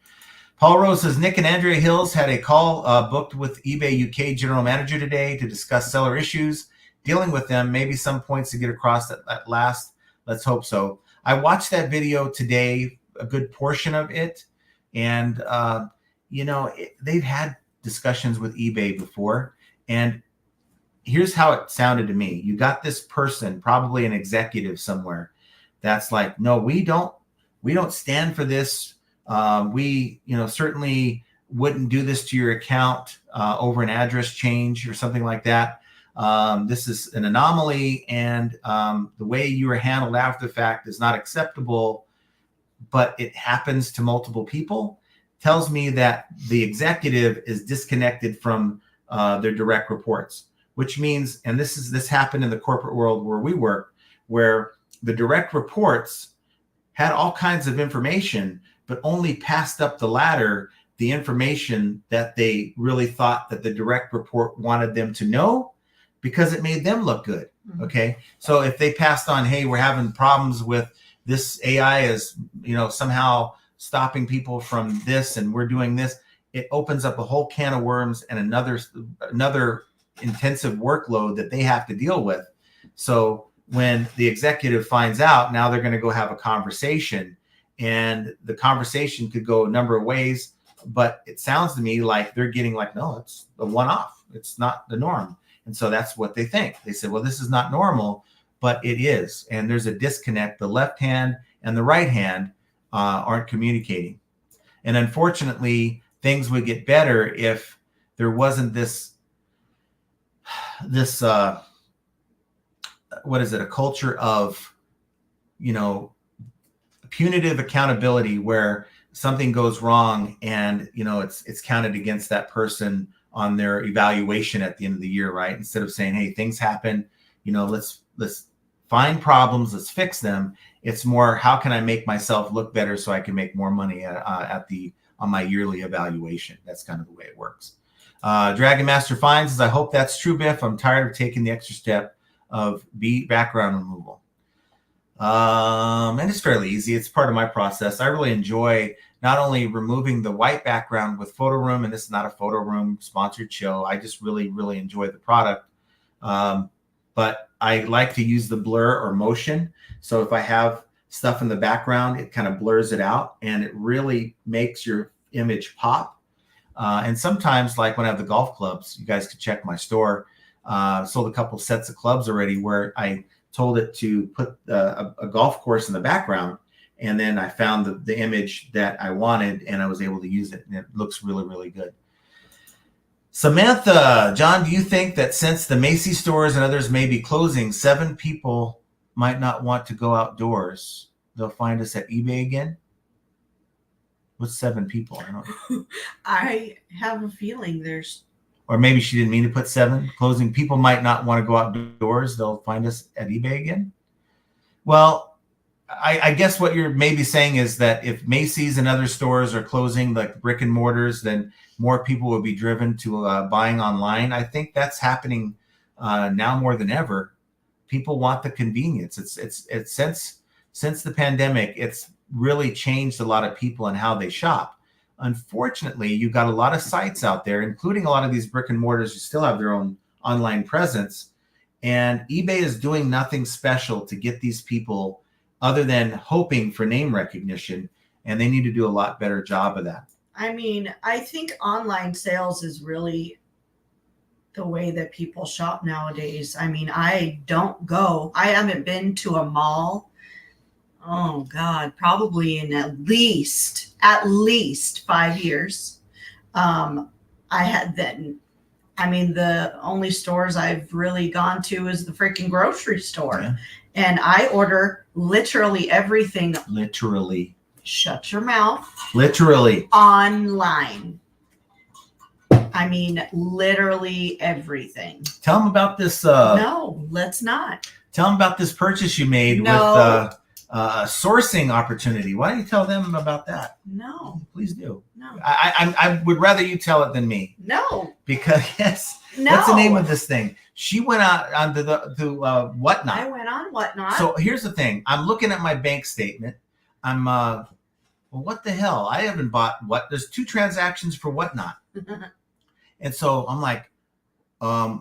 S1: Paul Rose says, Nick and Andrea Hills had a call booked with eBay UK general manager today to discuss seller issues, dealing with them, maybe some points to get across at last. Let's hope so. I watched that video today, a good portion of it. And, they've had discussions with eBay before. And here's how it sounded to me. You got this person, probably an executive somewhere, that's like, no, we don't stand for this. We certainly wouldn't do this to your account over an address change or something like that. This is an anomaly, and the way you were handled after the fact is not acceptable, but it happens to multiple people. Tells me that the executive is disconnected from their direct reports, which means, and this happened in the corporate world where we work, where the direct reports had all kinds of information, but only passed up the ladder the information that they really thought that the direct report wanted them to know, because it made them look good. Okay. So if they passed on, hey, we're having problems with this AI is, somehow stopping people from this, and we're doing this, it opens up a whole can of worms and another intensive workload that they have to deal with. So when the executive finds out, now they're going to go have a conversation, and the conversation could go a number of ways. but it sounds to me like they're getting like, no, it's a one-off. It's not the norm. And so that's what they think. They said, well, this is not normal, but it is. And there's a disconnect. The left hand and the right hand aren't communicating. And unfortunately, things would get better if there wasn't this what is it? A culture of, punitive accountability where something goes wrong and, it's counted against that person on their evaluation at the end of the year, right? Instead of saying, hey, things happen, let's find problems, let's fix them. It's more, how can I make myself look better so I can make more money on my yearly evaluation? That's kind of the way it works. Dragon Master Finds says, I hope that's true, Biff. I'm tired of taking the extra step of background removal. And it's fairly easy. It's part of my process. I really enjoy not only removing the white background with Photo Room, and this is not a Photo Room sponsored show. I just really, really enjoy the product. But I like to use the blur or motion. So if I have stuff in the background, it kind of blurs it out and it really makes your image pop. And sometimes, like when I have the golf clubs, you guys could check my store. Sold a couple sets of clubs already where I told it to put a golf course in the background. And then I found the image that I wanted and I was able to use it. And it looks really, really good. Samantha, John, do you think that since the Macy's stores and others may be closing, 7 people might not want to go outdoors? They'll find us at eBay again? What's 7 people? I don't know.
S2: I have a feeling there's...
S1: Or maybe she didn't mean to put 7. Closing. People might not want to go outdoors. They'll find us at eBay again. Well, I guess what you're maybe saying is that if Macy's and other stores are closing, like brick and mortars, then more people will be driven to buying online. I think that's happening now more than ever. People want the convenience. It's since the pandemic, it's really changed a lot of people and how they shop. Unfortunately, you've got a lot of sites out there, including a lot of these brick and mortars who still have their own online presence. And eBay is doing nothing special to get these people other than hoping for name recognition. And they need to do a lot better job of that.
S2: I mean, I think online sales is really the way that people shop nowadays. I mean, I haven't been to a mall. Oh God, probably in at least 5 years. The only stores I've really gone to is the freaking grocery store. Yeah. And I order literally everything.
S1: Literally.
S2: Shut your mouth.
S1: Literally.
S2: Online. I mean, literally everything.
S1: Tell them about this.
S2: No, let's not.
S1: Tell them about this purchase you made with sourcing opportunity. Why don't you tell them about that?
S2: No.
S1: Please do.
S2: No.
S1: I would rather you tell it than me.
S2: No.
S1: Because yes. No. What's the name of this thing? She went out onto the Whatnot.
S2: I went on Whatnot.
S1: So here's the thing. I'm looking at my bank statement. I'm well, what the hell? I haven't bought there's 2 transactions for Whatnot. And so I'm like,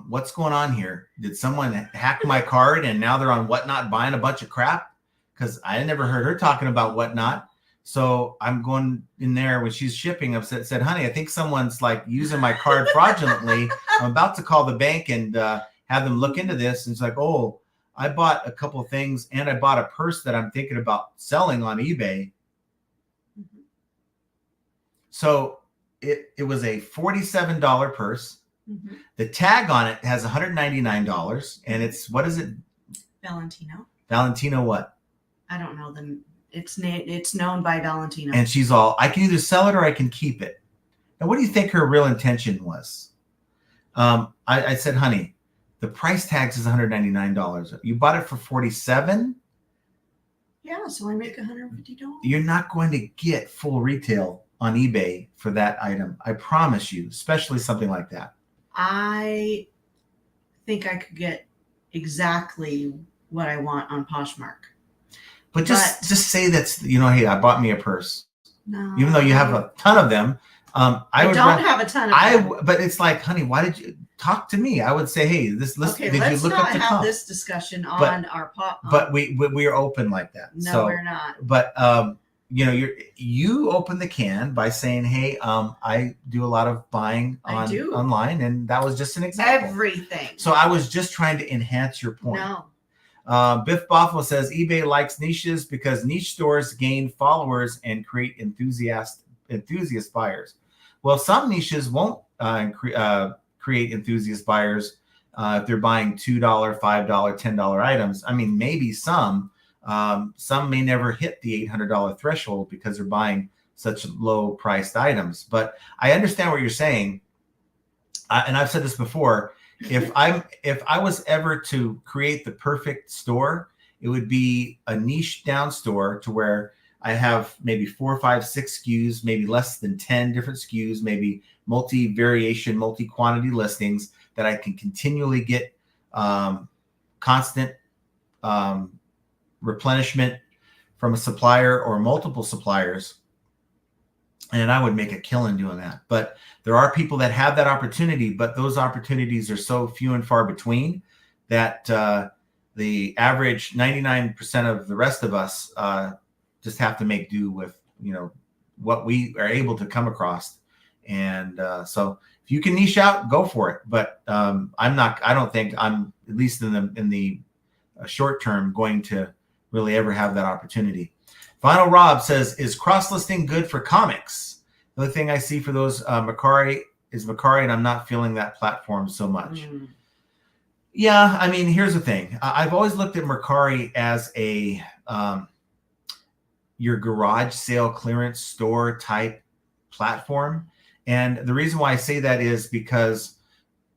S1: what's going on here? Did someone hack my card and now they're on Whatnot buying a bunch of crap? Because I never heard her talking about Whatnot. So I'm going in there when she's shipping. I've said, honey, I think someone's like using my card fraudulently. I'm about to call the bank and have them look into this. And it's like, oh, I bought a couple of things and I bought a purse that I'm thinking about selling on eBay. Mm-hmm. So it was a $47 purse. Mm-hmm. The tag on it has $199. And it's, what is it?
S2: Valentino.
S1: Valentino what? I
S2: don't know them. It's known by Valentino.
S1: And she's all, I can either sell it or I can keep it. Now, what do you think her real intention was? I said, honey, the price tag is $199. You bought it for $47.
S2: Yeah, so I make $150.
S1: You're not going to get full retail on eBay for that item. I promise you, especially something like that.
S2: I think I could get exactly what I want on Poshmark.
S1: But just say that's, hey, I bought me a purse.
S2: No.
S1: Even though you have a ton of them.
S2: I don't have a ton of them.
S1: But it's like, honey, why did you talk to me? I would say, hey, did you look up the
S2: have
S1: comp?
S2: This discussion on our
S1: But we are open like that.
S2: No, we're not.
S1: But you open the can by saying, hey, I do a lot of buying online, and that was just an example.
S2: Everything.
S1: So I was just trying to enhance your point.
S2: No.
S1: Biff Boffalo says eBay likes niches because niche stores gain followers and create enthusiast buyers. Well, some niches won't create enthusiast buyers if they're buying $2, $5, $10 items. I mean, maybe some may never hit the $800 threshold because they're buying such low priced items. But I understand what you're saying. And I've said this before. If I was ever to create the perfect store, it would be a niche down store to where I have maybe 4, 5, 6 SKUs, maybe less than 10 different SKUs, maybe multi-variation, multi-quantity listings that I can continually get constant replenishment from a supplier or multiple suppliers. And I would make a killing doing that. But there are people that have that opportunity, but those opportunities are so few and far between that the average 99% of the rest of us just have to make do with, what we are able to come across. And so if you can niche out, go for it. But I don't think I'm, at least in the short term, going to really ever have that opportunity. Final Rob says, is cross-listing good for comics? The only thing I see for those McBride, and I'm not feeling that platform so much. Yeah, I mean, here's the thing. I've always looked at McBride as a your garage sale clearance store type platform. And the reason why I say that is because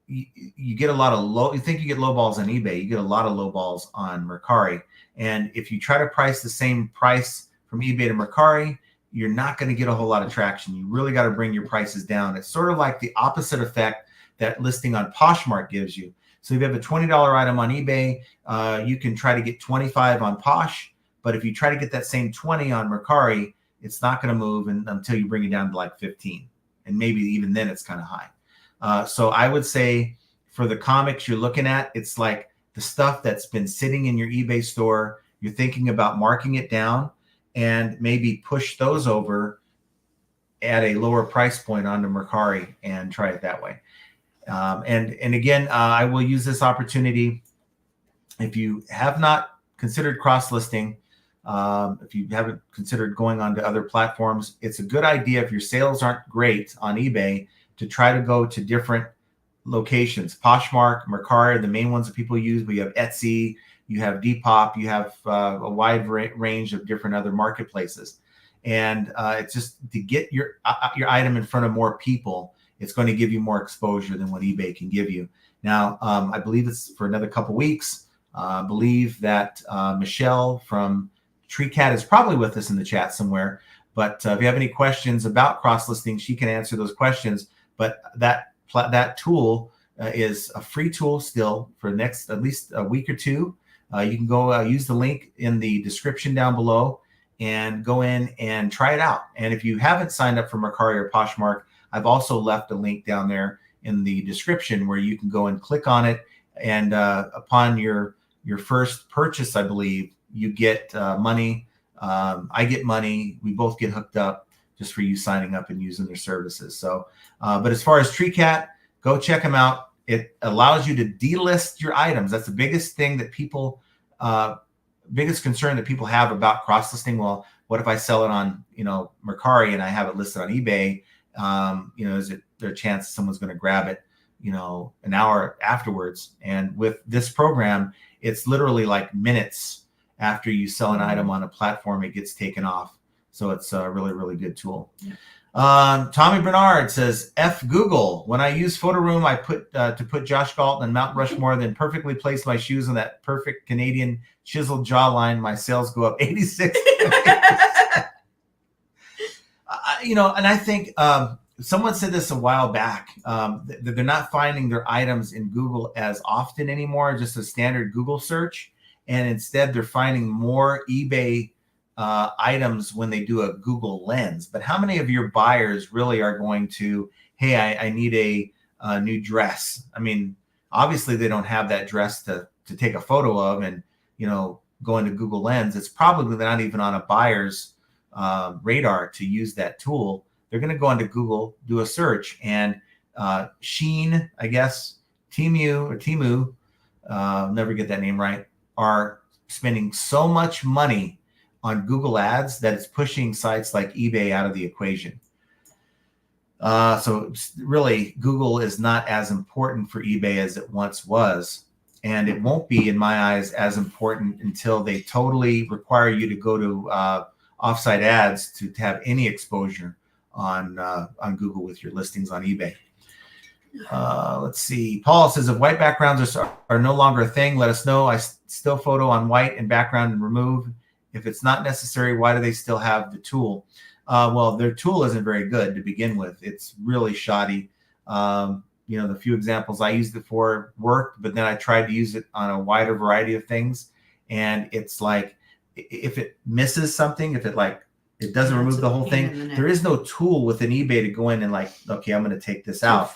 S1: you get a lot of you think you get low balls on eBay, you get a lot of low balls on McBride. And if you try to price the same price from eBay to McBride, you're not going to get a whole lot of traction. You really got to bring your prices down. It's sort of like the opposite effect that listing on Poshmark gives you. So if you have a $20 item on eBay, you can try to get 25 on Posh. But if you try to get that same 20 on McBride, it's not going to move until you bring it down to like 15. And maybe even then it's kind of high. So I would say for the comics you're looking at, it's like the stuff that's been sitting in your eBay store. You're thinking about marking it down and maybe push those over at a lower price point onto McBride and try it that way. And again, I will use this opportunity. If you have not considered cross-listing, if you haven't considered going on to other platforms, it's a good idea if your sales aren't great on eBay to try to go to different locations. Poshmark, McBride, the main ones that people use, but you have Etsy, you have Depop, you have a wide range of different other marketplaces. And it's just to get your item in front of more people, it's going to give you more exposure than what eBay can give you. Now, I believe it's for another couple weeks. I believe that Michelle from TreeCat is probably with us in the chat somewhere. But if you have any questions about cross-listing, she can answer those questions. But that tool is a free tool still for the next at least a week or two. You can go use the link in the description down below and go in and try it out. And if you haven't signed up for McBride or Poshmark, I've also left a link down there in the description where you can go and click on it. And upon your first purchase, I believe, you get money. I get money. We both get hooked up just for you signing up and using their services. So, but as far as TreeCat, go check them out. It allows you to delist your items. That's the biggest thing that people, biggest concern that people have about cross-listing. Well, what if I sell it on, McBride and I have it listed on eBay? Is there a chance someone's going to grab it, an hour afterwards? And with this program, it's literally like minutes after you sell an item on a platform, it gets taken off. So it's a really, really good tool. Yeah. Tommy Bernard says, F Google. When I use Photo Room, I put Josh Galton and Mount Rushmore, then perfectly place my shoes on that perfect Canadian chiseled jawline. My sales go up 86. And I think someone said this a while back, that they're not finding their items in Google as often anymore, just a standard Google search. And instead, they're finding more eBay items when they do a Google lens. But how many of your buyers really are going to, hey, I need a new dress? I mean, obviously, they don't have that dress to take a photo of and, go into Google Lens. It's probably not even on a buyer's radar to use that tool, they're going to go onto Google, do a search, and Sheen, I guess, Timu, never get that name right, are spending so much money on Google Ads that it's pushing sites like eBay out of the equation. So really, Google is not as important for eBay as it once was. And it won't be, in my eyes, as important until they totally require you to go to offsite ads to have any exposure on Google with your listings on eBay. Let's see. Paul says, if white backgrounds are no longer a thing, let us know. I still photo on white and background and remove. If it's not necessary, why do they still have the tool? Well, their tool isn't very good to begin with. It's really shoddy. The few examples I used it for worked, but then I tried to use it on a wider variety of things. And it's like, if it misses something, if it doesn't remove the whole thing, there is no tool within eBay to go in and okay, I'm going to take this out.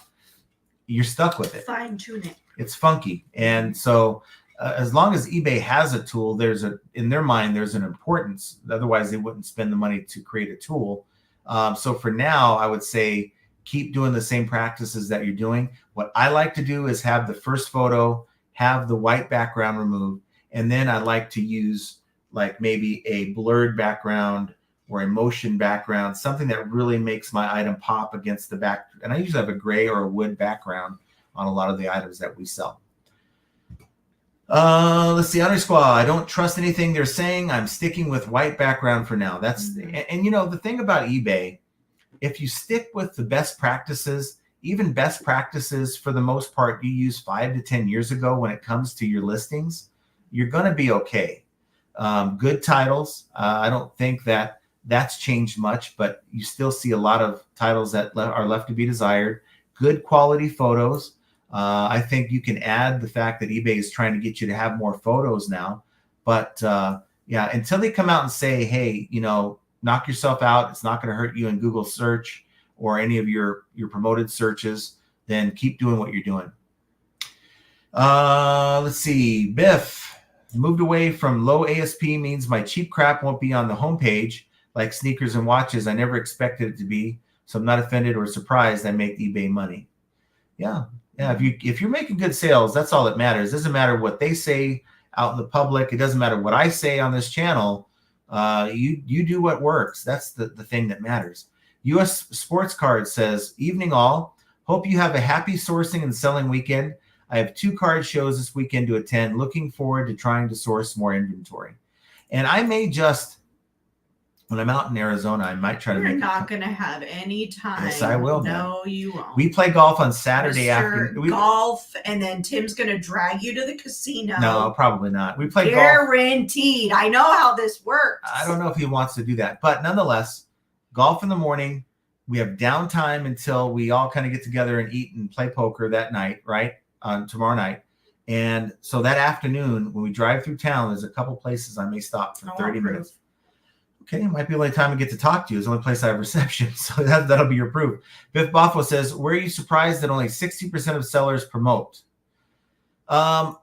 S1: You're stuck with it.
S2: Fine tune it.
S1: It's funky. And so as long as eBay has a tool, in their mind, there's an importance. Otherwise, they wouldn't spend the money to create a tool. So for now, I would say keep doing the same practices that you're doing. What I like to do is have the first photo, have the white background removed, and then I like to use maybe a blurred background or a motion background, something that really makes my item pop against the back. And I usually have a gray or a wood background on a lot of the items that we sell. Let's see, Honor Squad. I don't trust anything they're saying. I'm sticking with white background for now. That's and the thing about eBay, if you stick with the best practices, even best practices for the most part you used 5 to 10 years ago when it comes to your listings, you're going to be okay. Good titles. I don't think that's changed much, but you still see a lot of titles that are left to be desired. Good quality photos. I think you can add the fact that eBay is trying to get you to have more photos now. But until they come out and say, hey, knock yourself out, it's not going to hurt you in Google search or any of your promoted searches, then keep doing what you're doing. Let's see. Biff, moved away from low ASP means my cheap crap won't be on the homepage like sneakers and watches. I never expected it to be, so I'm not offended or surprised I make eBay money. Yeah. If you're making good sales, that's all that matters. It doesn't matter what they say out in the public. It doesn't matter what I say on this channel. You do what works. That's the thing that matters. US Sports Card says, evening all. Hope you have a happy sourcing and selling weekend. I have 2 card shows this weekend to attend. Looking forward to trying to source more inventory. And I may just, when I'm out in Arizona, I might try to make.
S2: You're not going to have any time.
S1: Yes, I will.
S2: No, you won't.
S1: We play golf on Saturday afternoon.
S2: Golf, and then Tim's going to drag you to the casino.
S1: No, probably not. We play golf.
S2: Guaranteed. I know how this works.
S1: I don't know if he wants to do that, but nonetheless, golf in the morning. We have downtime until we all kind of get together and eat and play poker that night, right? Tomorrow night. And so that afternoon, when we drive through town, there's a couple places I may stop for 30 minutes. Okay, it might be the only time I get to talk to you. It's the only place I have reception. So that'll be your proof. Biff Boffo says, were you surprised that only 60% of sellers promote? I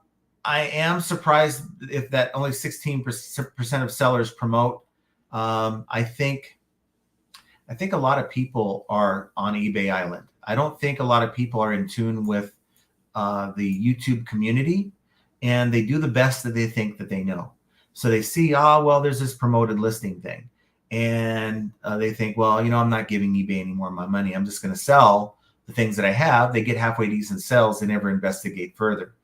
S1: am surprised if that only 16% of sellers promote. I think a lot of people are on eBay Island. I don't think a lot of people are in tune with the YouTube community, and they do the best that they think that they know. So they see, there's this promoted listing thing. And they think, I'm not giving eBay any more of my money. I'm just going to sell the things that I have. They get halfway decent sales. They never investigate further.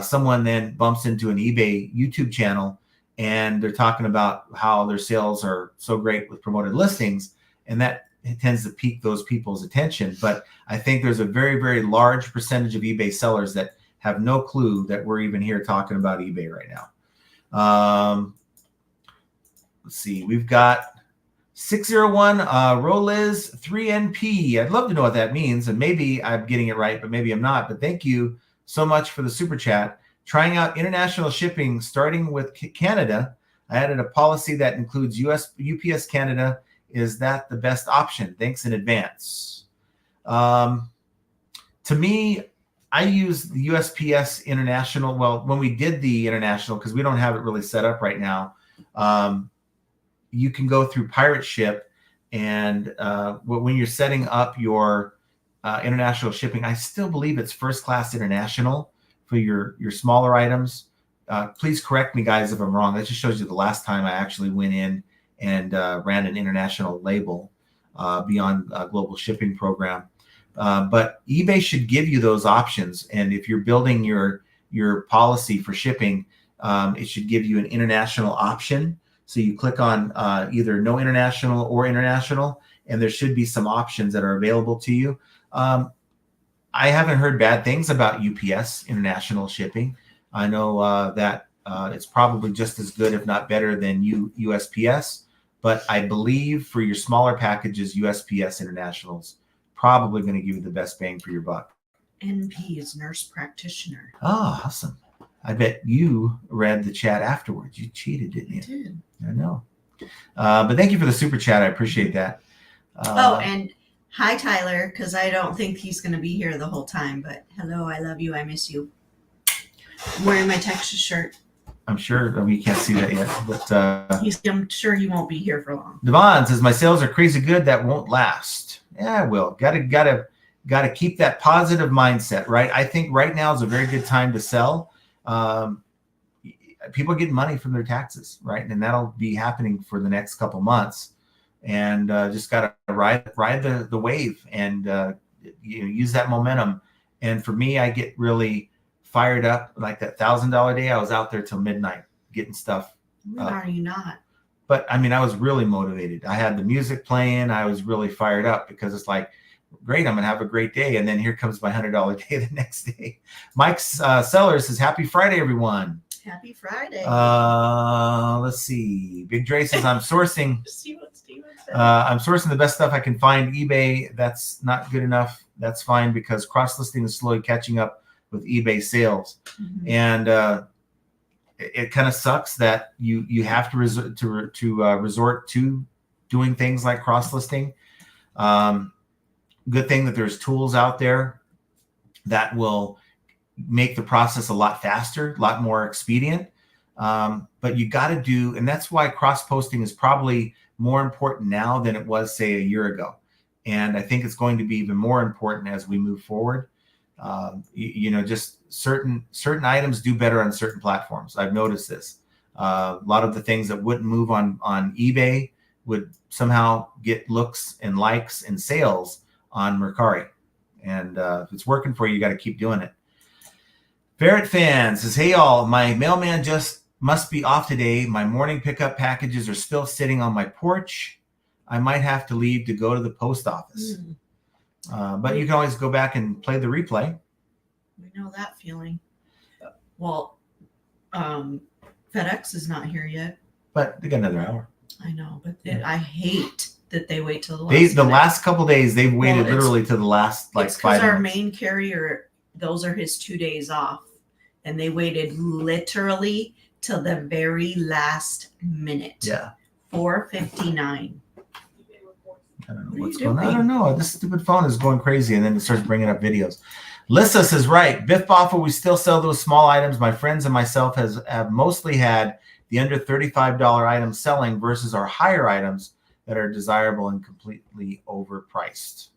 S1: Someone then bumps into an eBay YouTube channel, and they're talking about how their sales are so great with promoted listings. And that tends to pique those people's attention. But I think there's a very, very large percentage of eBay sellers that have no clue that we're even here talking about eBay right now. Let's see. We've got 601 Roliz 3NP. I'd love to know what that means. And maybe I'm getting it right, but maybe I'm not. But thank you so much for the super chat. Trying out international shipping, starting with Canada. I added a policy that includes UPS Canada. Is that the best option? Thanks in advance. To me, I use the USPS International. Well, when we did the international, because we don't have it really set up right now, you can go through Pirate Ship, and when you're setting up your international shipping, I still believe it's first class international for your smaller items. Please correct me, guys, if I'm wrong. That just shows you the last time I actually went in and ran an international label beyond global shipping program. But eBay should give you those options. And if you're building your policy for shipping, it should give you an international option. So you click on either no international or international, and there should be some options that are available to you. I haven't heard bad things about UPS international shipping. I know that it's probably just as good, if not better, than USPS. But I believe for your smaller packages, USPS International's probably going to give you the best bang for your buck.
S2: NP is nurse practitioner.
S1: Oh, awesome. I bet you read the chat afterwards. You cheated, didn't you?
S2: I did.
S1: I know. But thank you for the super chat. I appreciate that.
S2: And hi, Tyler, because I don't think he's going to be here the whole time. But hello, I love you. I miss you. I'm wearing my Texas shirt.
S1: I'm sure we can't see that yet, but
S2: I'm sure he won't be here for long.
S1: Devon says my sales are crazy good. That won't last. Yeah, I will. Gotta keep that positive mindset, right? I think right now is a very good time to sell. People are getting money from their taxes, right? And that'll be happening for the next couple months. And just gotta ride the wave and use that momentum. And for me, I get really fired up. Like that $1,000 day, I was out there till midnight getting stuff.
S2: When are you not?
S1: But I mean, I was really motivated. I had the music playing. I was really fired up because it's like, great, I'm gonna have a great day. And then here comes my $100 day the next day. Mike's Sellers says, happy Friday, everyone.
S2: Happy Friday.
S1: Let's see. Big Dre says, I'm sourcing.
S2: See what Steven said.
S1: I'm sourcing the best stuff I can find. eBay, that's not good enough. That's fine because cross-listing is slowly catching up with eBay sales. Mm-hmm. And it kind of sucks that you have to resort to doing things like cross-listing. Good thing that there's tools out there that will make the process a lot faster, a lot more expedient. But you got to do, and that's why cross-posting is probably more important now than it was, say, a year ago. And I think it's going to be even more important as we move forward. Just certain items do better on certain platforms. I've noticed this. A lot of the things that wouldn't move on eBay would somehow get looks and likes and sales on Mercari. And if it's working for you, you got to keep doing it. Ferret Fan says, hey, y'all, my mailman just must be off today. My morning pickup packages are still sitting on my porch. I might have to leave to go to the post office. But you can always go back and play the replay.
S2: We know that feeling. Well, FedEx is not here yet.
S1: But they got another hour.
S2: I know, but I hate that they wait till the last minute.
S1: Last couple days, they've waited literally to the last 5 minutes.
S2: Because our main carrier, those are his 2 days off. And they waited literally till the very last minute.
S1: Yeah.
S2: 4:59.
S1: I don't know what's going on. I don't know. This stupid phone is going crazy, and then it starts bringing up videos. Lissa says, right, Biff Boffo, we still sell those small items. My friends and myself have mostly had the under $35 items selling versus our higher items that are desirable and completely overpriced.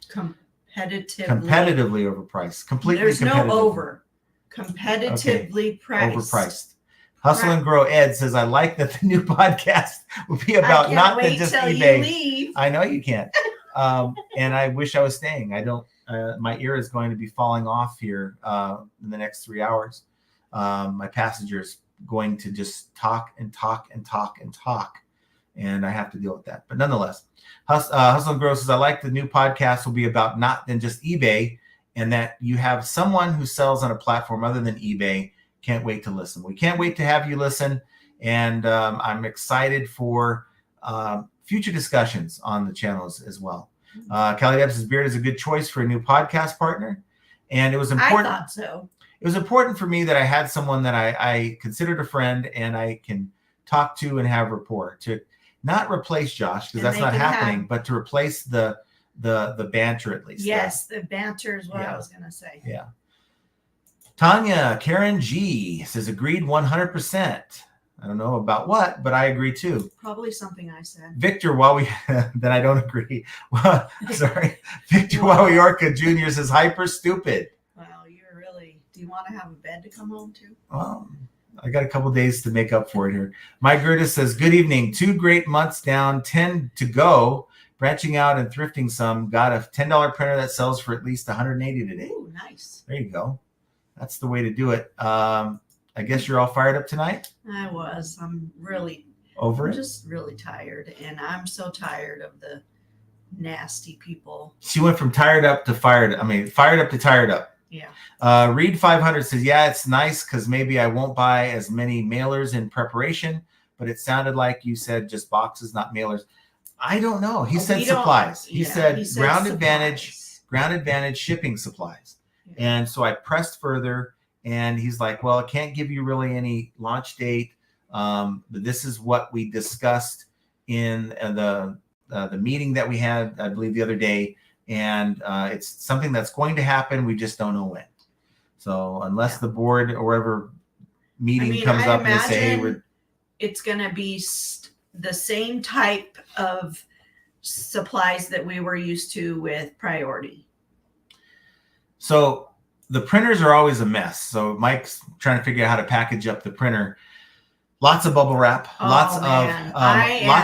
S2: Competitively
S1: overpriced. Completely
S2: There's
S1: competitive.
S2: no over. Competitively priced.
S1: Overpriced. Hustle and Grow Ed says, I like that the new podcast will be about not than just eBay.
S2: You leave.
S1: I know you can't. And I wish I was staying. I don't. My ear is going to be falling off here in the next 3 hours. My passenger's going to just talk and talk and talk and talk. And I have to deal with that. But nonetheless, Hustle and Grow says, I like the new podcast will be about not than just eBay, and that you have someone who sells on a platform other than eBay. Can't wait to listen. We can't wait to have you listen. And I'm excited for future discussions on the channels as well. Kelly Debs' Beard is a good choice for a new podcast partner. And it was important.
S2: I thought so.
S1: It was important for me that I had someone that I considered a friend and I can talk to and have rapport, to not replace Josh, because that's not happening, but to replace the banter at least.
S2: Yes, the banter is what I was going to say.
S1: Yeah. Tanya Karen G says, agreed 100%. I don't know about what, but I agree too.
S2: Probably something I said.
S1: Victor, then I don't agree. Well, sorry. Victor Wawiorka Jr. says hyper stupid.
S2: Well, you're really, do you want to have a bed to come home to?
S1: Well, I got a couple days to make up for it here. Mike Gertis says, good evening. 2 great months down, 10 to go. Branching out and thrifting some. Got a $10 printer that sells for at least $180 today.
S2: Ooh, nice.
S1: There you go. That's the way to do it. I guess you're all fired up tonight?
S2: I was. I'm really
S1: over it.
S2: Just really tired. And I'm so tired of the nasty people.
S1: She went from tired up to fired. I mean, fired up to tired up.
S2: Yeah.
S1: Reed 500 says, yeah, it's nice because maybe I won't buy as many mailers in preparation, but it sounded like you said just boxes, not mailers. I don't know. He said supplies. He said ground advantage shipping supplies. Yeah. And so I pressed further and he's like, well, I can't give you really any launch date. But this is what we discussed in the meeting that we had, I believe, the other day. And it's something that's going to happen. We just don't know when. So unless the board or whatever meeting comes up and they say, hey,
S2: it's going to be the same type of supplies that we were used to with Priority.
S1: So the printers are always a mess. So Mike's trying to figure out how to package up the printer. Lots of bubble wrap, lots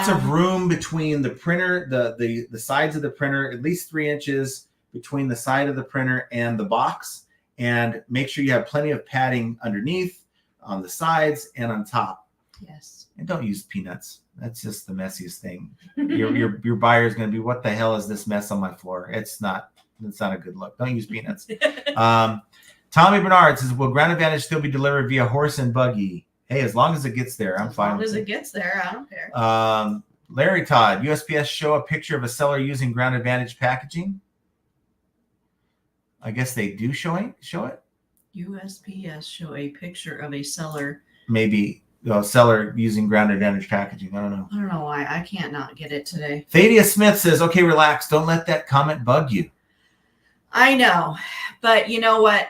S1: of room between the printer, the sides of the printer, at least 3 inches between the side of the printer and the box. And make sure you have plenty of padding underneath, on the sides, and on top.
S2: Yes.
S1: And don't use peanuts. That's just the messiest thing. Your buyer is going to be, what the hell is this mess on my floor? It's not a good look. Don't use peanuts. Tommy Bernard says, will Ground Advantage still be delivered via horse and buggy? Hey, as long as it gets there, I'm fine.
S2: As long as it gets there, I don't care.
S1: Larry Todd, USPS show a picture of a seller using Ground Advantage packaging. I guess they do show it.
S2: USPS show a picture of a seller.
S1: Maybe seller using Ground Advantage packaging. I don't know.
S2: I don't know why. I can't not get it today.
S1: Thadia Smith says, okay, relax. Don't let that comment bug you.
S2: I know, but you know what?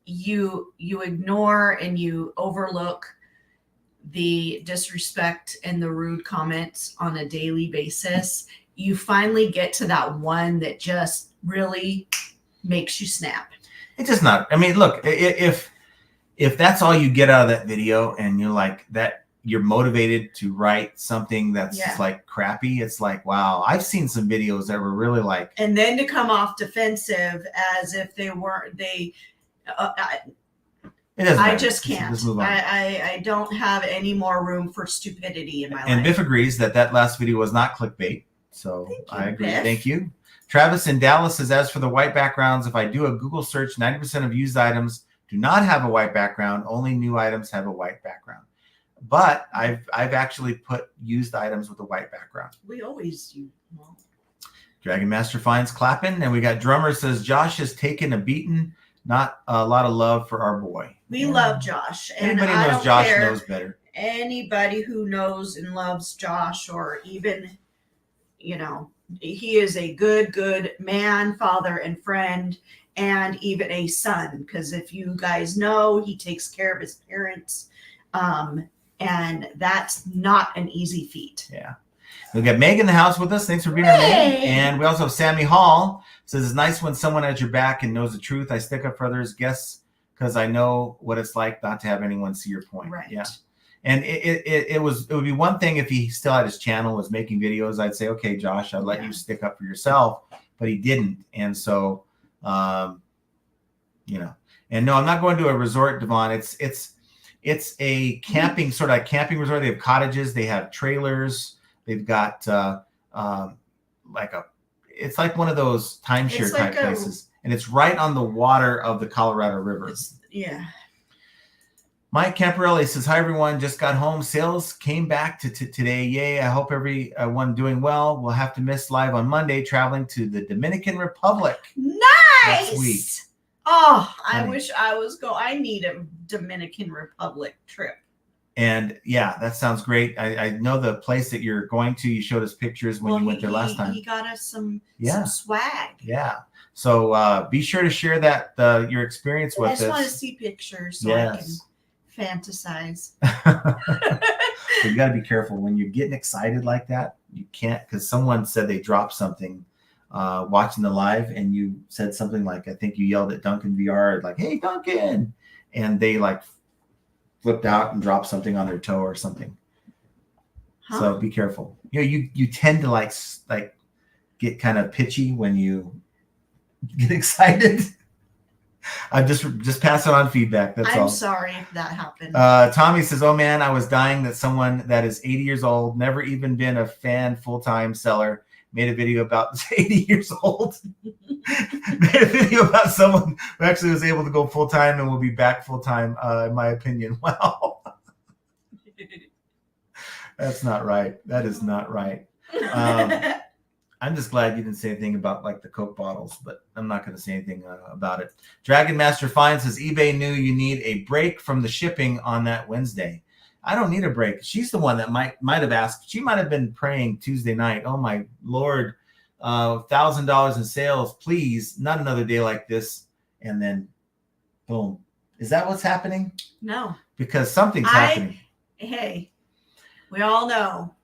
S2: You ignore and you overlook the disrespect and the rude comments on a daily basis. You finally get to that one that just really makes you snap.
S1: It's just not. I mean, look, if that's all you get out of that video and you're like that, you're motivated to write something that's just like crappy. It's like, wow, I've seen some videos that were really like.
S2: And then to come off defensive as if they weren't, I just can't.
S1: Just move on.
S2: I don't have any more room for stupidity in my life.
S1: And Biff agrees that last video was not clickbait. So I agree. Biff. Thank you. Travis in Dallas says, as for the white backgrounds, if I do a Google search, 90% of used items do not have a white background. Only new items have a white background. But I've actually put used items with a white background.
S2: We always use. Well.
S1: Dragon Master finds clapping. And we got Drummer says, Josh has taken a beating. Not a lot of love for our boy.
S2: We love Josh.
S1: Anybody who knows Josh knows better.
S2: Anybody who knows and loves Josh, or even, he is a good man, father, and friend, and even a son. Because if you guys know, he takes care of his parents. And that's not an easy feat.
S1: Yeah. We got Meg in the house with us. Thanks for being here, Meg. And we also have Sammy Hall. Says, it's nice when someone has your back and knows the truth. I stick up for others, guess, because I know what it's like not to have anyone see your point.
S2: Right.
S1: Yeah. And it would be one thing if he still had his channel, was making videos. I'd say, okay, Josh, I'd let you stick up for yourself. But he didn't. And so, and no, I'm not going to a resort, Devon. It's a camping, sort of a camping resort. They have cottages. They have trailers. They've got it's like one of those timeshare type places. And it's right on the water of the Colorado River. Mike Camparelli says, hi, everyone. Just got home. Sales came back to today. Yay. I hope everyone doing well. We'll have to miss live on Monday, traveling to the Dominican Republic.
S2: Nice.
S1: Next week.
S2: Oh, I wish I was going. I need a Dominican Republic trip.
S1: And yeah, that sounds great. I know the place that you're going to. You showed us pictures when you went there last time.
S2: He got us some swag.
S1: Yeah. So be sure to share that your experience with us.
S2: I just want to see pictures so I can fantasize.
S1: So you got to be careful when you're getting excited like that. You can't, because someone said they dropped something watching the live, and you said something like, I think you yelled at Duncan VR, like, "Hey, Duncan," and they like flipped out and dropped something on their toe or something.
S2: Huh?
S1: So be careful. You know, you tend to like get kind of pitchy when you get excited. I'm just passing on feedback. That's all.
S2: I'm sorry if that happened.
S1: Tommy says, "Oh man, I was dying that someone that is 80 years old, never even been a fan full-time seller, made a video about 80 years old, made a video about someone who actually was able to go full-time and will be back full-time, in my opinion." Wow. That's not right. That is not right. I'm just glad you didn't say anything about like the Coke bottles, but I'm not going to say anything about it. Dragon Master Fine says, eBay knew you need a break from the shipping on that Wednesday. I don't need a break. She's the one that might have asked. She might have been praying Tuesday night. Oh my Lord, $1,000 in sales, please, not another day like this. And then, boom. Is that what's happening?
S2: No.
S1: Because something's happening.
S2: Hey, we all know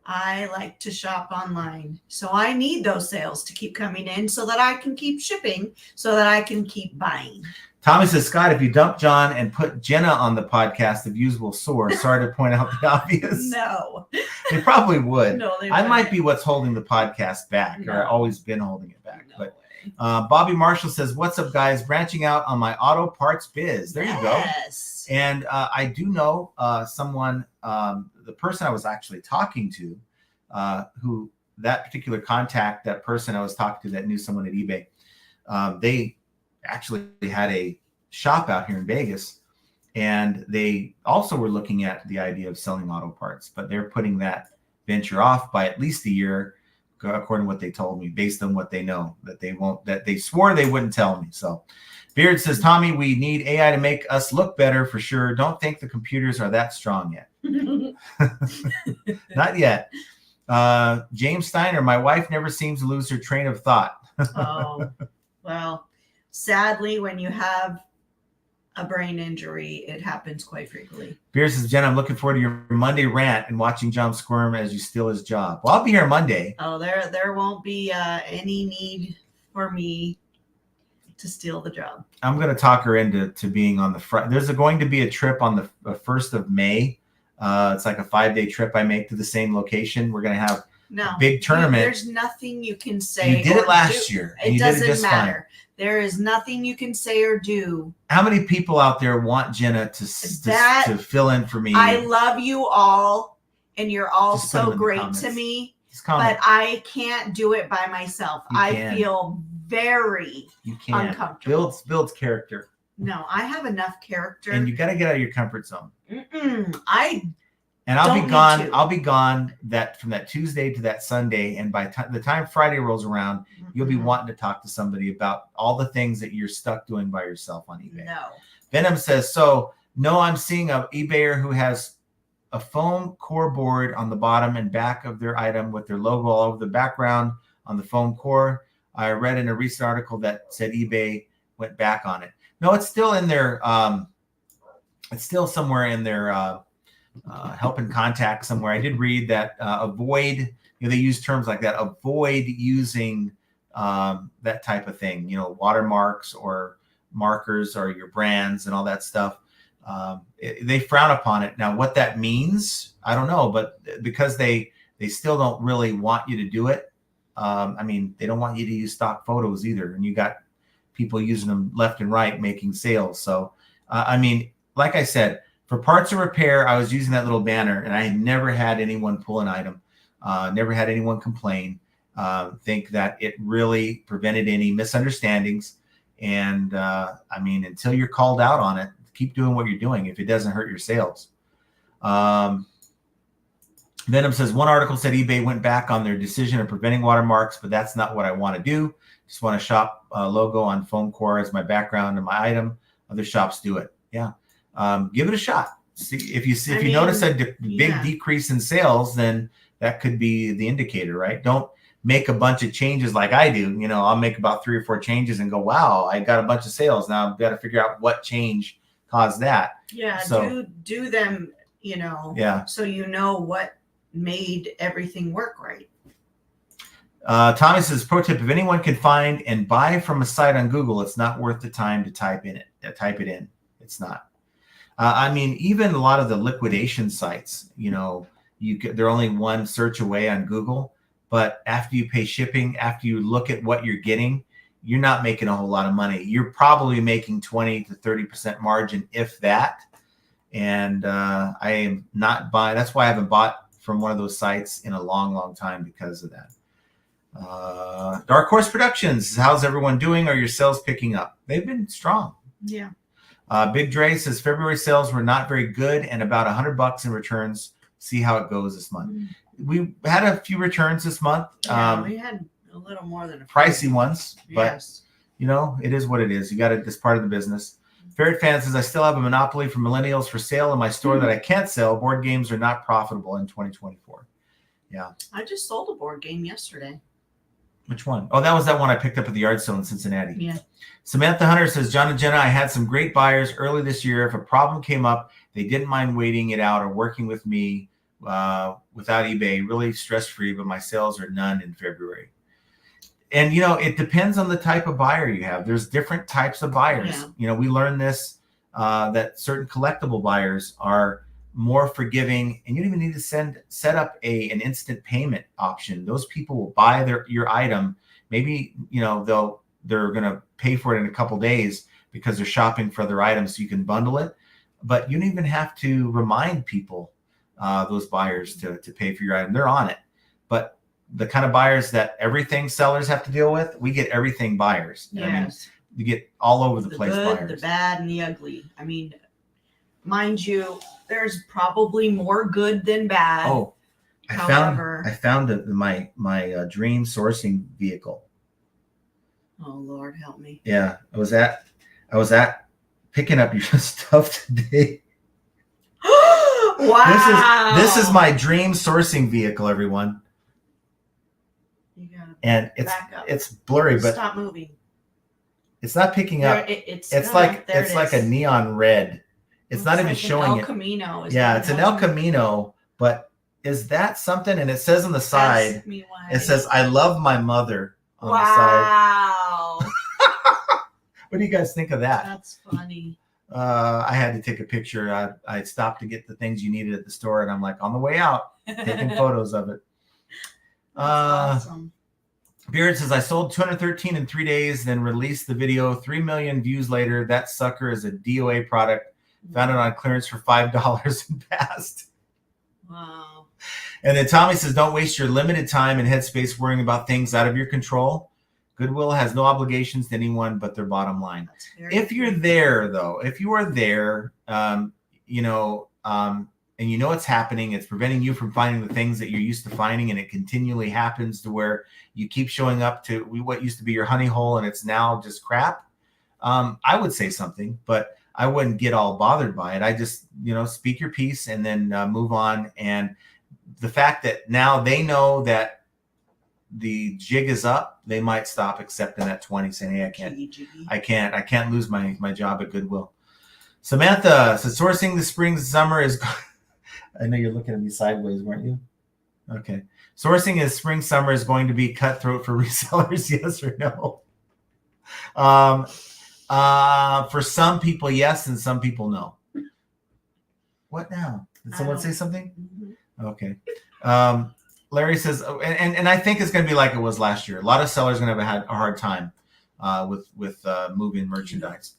S2: I like to shop online. So I need those sales to keep coming in so that I can keep shipping, so that I can keep buying.
S1: Tommy says, Scott, if you dump John and put Jenna on the podcast, the views will soar. Sorry to point out the obvious.
S2: No.
S1: They probably would.
S2: No, they
S1: I might
S2: wouldn't.
S1: be what's holding the podcast back,
S2: No.
S1: or always been holding it back.
S2: No
S1: But
S2: way.
S1: Bobby Marshall says, what's up, guys? Branching out on my auto parts biz. There you go.
S2: Yes.
S1: And I do know someone, the person I was actually talking to, who that particular contact, that person I was talking to that knew someone at eBay, they actually had a shop out here in Vegas, and they also were looking at the idea of selling auto parts, but they're putting that venture off by at least a year, according to what they told me, based on what they know, that they won't, that they swore they wouldn't tell me. So Beard says, Tommy, we need AI to make us look better for sure. Don't think the computers are that strong yet. Not yet. James Steiner, my wife never seems to lose her train of thought.
S2: Oh, well, sadly, when you have a brain injury, it happens quite frequently.
S1: Beard says, Jen, I'm looking forward to your Monday rant and watching John squirm as you steal his job. Well, I'll be here Monday.
S2: Oh, there won't be any need for me to steal the job.
S1: I'm going to talk her into being on the front. There's going to be a trip on the 1st of May. It's like a 5-day trip I make to the same location. We're going to have a big tournament.
S2: There's nothing you can say.
S1: You did it last year.
S2: It doesn't matter. There is nothing you can say or do. How
S1: many people out there want Jenna to fill in for me?
S2: I love you all, and you're all so great to me. But I can't do it by myself. I feel very uncomfortable.
S1: Builds character.
S2: No, I have enough character.
S1: And you got to get out of your comfort zone.
S2: And
S1: I'll be gone. I'll be gone from that Tuesday to that Sunday. And by the time Friday rolls around, you'll be wanting to talk to somebody about all the things that you're stuck doing by yourself on eBay.
S2: No.
S1: Venom says, so no, I'm seeing a eBayer who has a foam core board on the bottom and back of their item with their logo all over the background on the foam core. I read in a recent article that said eBay went back on it. No, it's still in their, it's still somewhere in their help and contact somewhere. I did read that avoid, they use terms like that, avoid using that type of thing, watermarks or markers or your brands and all that stuff. They frown upon it. Now, what that means, I don't know, but because they still don't really want you to do it. They don't want you to use stock photos either. And you got people using them left and right, making sales. So, like I said, for parts of repair, I was using that little banner, and I had never had anyone pull an item, never had anyone complain, think that it really prevented any misunderstandings. And until you're called out on it, keep doing what you're doing if it doesn't hurt your sales. Venom says, one article said eBay went back on their decision of preventing watermarks, but that's not what I want to do. Just want to shop logo on foam core as my background and my item. Other shops do it. Yeah. Give it a shot. See if you notice a big decrease in sales, then that could be the indicator, right? Don't make a bunch of changes like I do. I'll make about 3 or 4 changes and go, wow, I got a bunch of sales. Now I've got to figure out what change caused that.
S2: Yeah,
S1: So,
S2: do them,
S1: yeah.
S2: so you know what made everything work right.
S1: Tommy says, pro tip, if anyone can find and buy from a site on Google, it's not worth the time to type it in. It's not. I mean, even a lot of the liquidation sites, they're only one search away on Google, but after you pay shipping, after you look at what you're getting, you're not making a whole lot of money. You're probably making 20 to 30% margin, if that. And I am not buying. That's why I haven't bought from one of those sites in a long, long time because of that. Dark Horse Productions, how's everyone doing? Are your sales picking up? They've been strong.
S2: Yeah.
S1: Big Dre says February sales were not very good and about $100 in returns. See how it goes this month. We had a few returns this month.
S2: Yeah, we had a little more than a
S1: pricey ones, but
S2: yes.
S1: It is what it is. You got it. This part of the business. Ferret Fan says I still have a monopoly for millennials for sale in my store that I can't sell. Board games are not profitable in 2024. Yeah.
S2: I just sold a board game yesterday.
S1: Which one? Oh, that was that one I picked up at the yard sale in Cincinnati.
S2: Yeah.
S1: Samantha Hunter says, John and Jenna, I had some great buyers early this year. If a problem came up, they didn't mind waiting it out or working with me without eBay. Really stress-free, but my sales are none in February. And, it depends on the type of buyer you have. There's different types of buyers.
S2: Yeah.
S1: We learned this, that certain collectible buyers are more forgiving, and you don't even need to set up an instant payment option. Those people will buy your item. Maybe, they're going to pay for it in a couple days because they're shopping for other items, so you can bundle it. But you don't even have to remind people, those buyers, to pay for your item. They're on it. But the kind of buyers that everything sellers have to deal with, we get everything buyers.
S2: Yes.
S1: I mean, you get all over the place
S2: good,
S1: buyers.
S2: The bad, and the ugly. I mean, mind you, there's probably more good than bad.
S1: Oh, I found my dream sourcing vehicle.
S2: Oh, Lord help me.
S1: Yeah, I was at picking up your stuff today.
S2: Wow.
S1: This is my dream sourcing vehicle, everyone.
S2: You gotta
S1: and
S2: back up.
S1: It's blurry, but
S2: stop moving.
S1: It's not picking up. It's like a neon red. It's not even showing it.
S2: El Camino.
S1: Yeah, it's an El Camino, but is that something? And it says on the side, it says, I love my mother on the side.
S2: Wow.
S1: What do you guys think of that?
S2: That's funny.
S1: I had to take a picture. I stopped to get the things you needed at the store, and I'm like, on the way out, taking photos of it.
S2: That's awesome.
S1: Beard says, I sold 213 in 3 days, then released the video. 3 million views later. That sucker is a DOA product. Found it on clearance for $5 and passed.
S2: Wow.
S1: And then Tommy says, don't waste your limited time and headspace worrying about things out of your control. Goodwill has no obligations to anyone but their bottom line. If you're there, though, if you are there, and you know it's happening, it's preventing you from finding the things that you're used to finding, and it continually happens to where you keep showing up to what used to be your honey hole and it's now just crap. I would say something, but I wouldn't get all bothered by it. I just, speak your piece and then move on. And the fact that now they know that the jig is up, they might stop accepting that 20, saying, hey, I can't lose my job at Goodwill. Samantha says, sourcing the spring summer is, I know you're looking at me sideways, weren't you? Okay. Sourcing is spring summer is going to be cutthroat for resellers, yes or no? For some people, yes, and some people, no. What now? Did someone say something? Mm-hmm. Okay. Larry says, and I think it's going to be like it was last year. A lot of sellers are going to have a hard time with moving merchandise.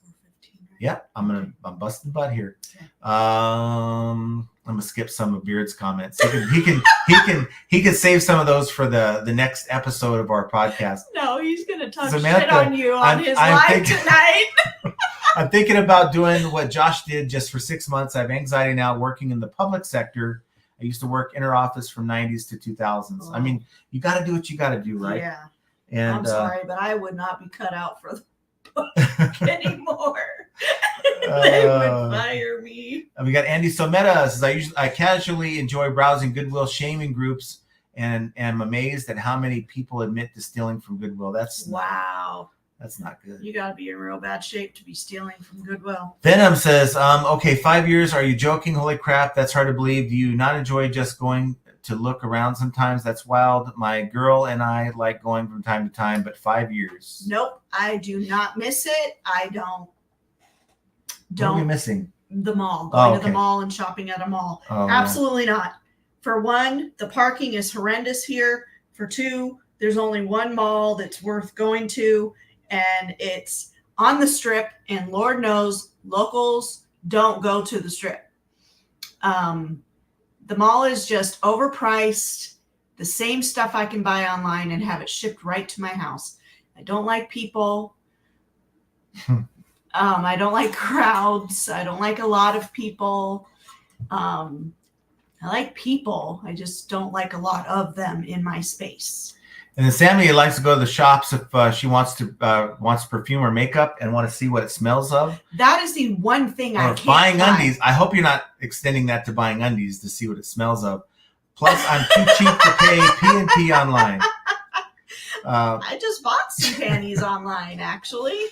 S1: Yeah, I'm busting butt here. I'm gonna skip some of Beard's comments. He can save some of those for the next episode of our podcast.
S2: No, he's gonna talk shit on you on his live tonight.
S1: I'm thinking about doing what Josh did just for 6 months. I have anxiety now working in the public sector. I used to work inner office from 90s to 2000s. Oh. I mean, you got to do what you got to do, right?
S2: Yeah.
S1: And
S2: I'm sorry, but I would not be cut out for anymore. They would fire me.
S1: We got Andy Someta says, I casually enjoy browsing Goodwill shaming groups and am amazed at how many people admit to stealing from Goodwill. That's That's not good.
S2: You got to be in real bad shape to be stealing from Goodwill.
S1: Venom says, okay, 5 years. Are you joking? Holy crap. That's hard to believe. Do you not enjoy just going to look around sometimes? That's wild. My girl and I like going from time to time, but 5 years.
S2: Nope. I do not miss it. I don't.
S1: What are we missing?
S2: The mall. Going to the mall and shopping at a mall.
S1: Oh,
S2: absolutely not. For one, the parking is horrendous here. For two, there's only one mall that's worth going to, and it's on the strip, and Lord knows locals don't go to the strip. The mall is just overpriced. The same stuff I can buy online and have it shipped right to my house. I don't like people. I don't like crowds. I don't like a lot of people. I like people. I just don't like a lot of them in my space.
S1: And then Sammy likes to go to the shops if she wants perfume or makeup and want to see what it smells of.
S2: That is the one thing I can't
S1: buying
S2: buy.
S1: Undies. I hope you're not extending that to buying undies to see what it smells of. Plus, I'm too cheap to pay P&P online.
S2: I just bought some panties online, actually.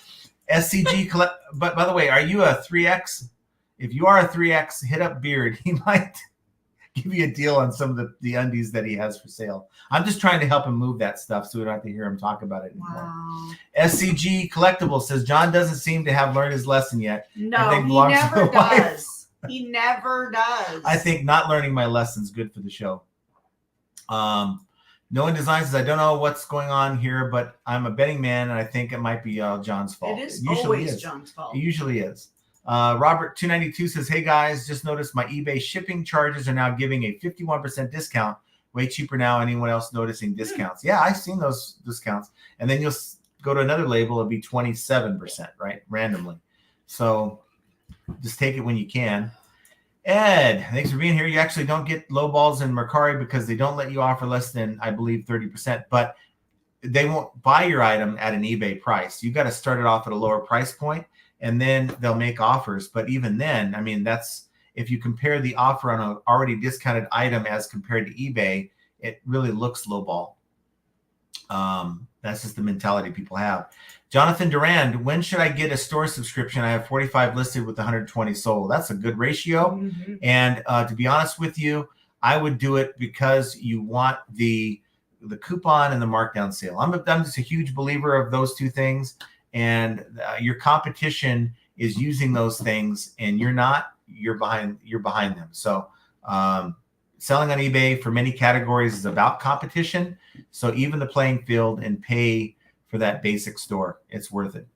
S1: SCG collect. But by the way, are you a 3X? If you are a 3X, hit up Beard. He might give you a deal on some of the undies that he has for sale. I'm just trying to help him move that stuff so we don't have to hear him talk about it anymore.
S2: Wow.
S1: SCG Collectible says John doesn't seem to have learned his lesson yet.
S2: No, he never does. He never does.
S1: I think not learning my lesson's good for the show. No one designs says, I don't know what's going on here, but I'm a betting man, and I think it might be John's fault.
S2: It always John's fault.
S1: It usually is. Robert292 says, hey guys, just noticed my eBay shipping charges are now giving a 51% discount. Way cheaper now. Anyone else noticing discounts? Yeah, I've seen those discounts. And then you'll go to another label, it'll be 27%, right? Randomly. So just take it when you can. Ed, thanks for being here. You actually don't get low balls in Mercari because they don't let you offer less than, I believe, 30%. But they won't buy your item at an eBay price. You got to start it off at a lower price point, and then they'll make offers. But even then, I mean, that's if you compare the offer on an already discounted item as compared to eBay, it really looks lowball. That's just the mentality people have. Jonathan Durand, when should I get a store subscription? I have 45 listed with 120 sold. That's a good ratio. Mm-hmm. And to be honest with you, I would do it because you want the coupon and the markdown sale. I'm just a huge believer of those two things. And your competition is using those things, and you're not. You're behind them. So selling on eBay for many categories is about competition. So even the playing field and pay for that basic store, it's worth it.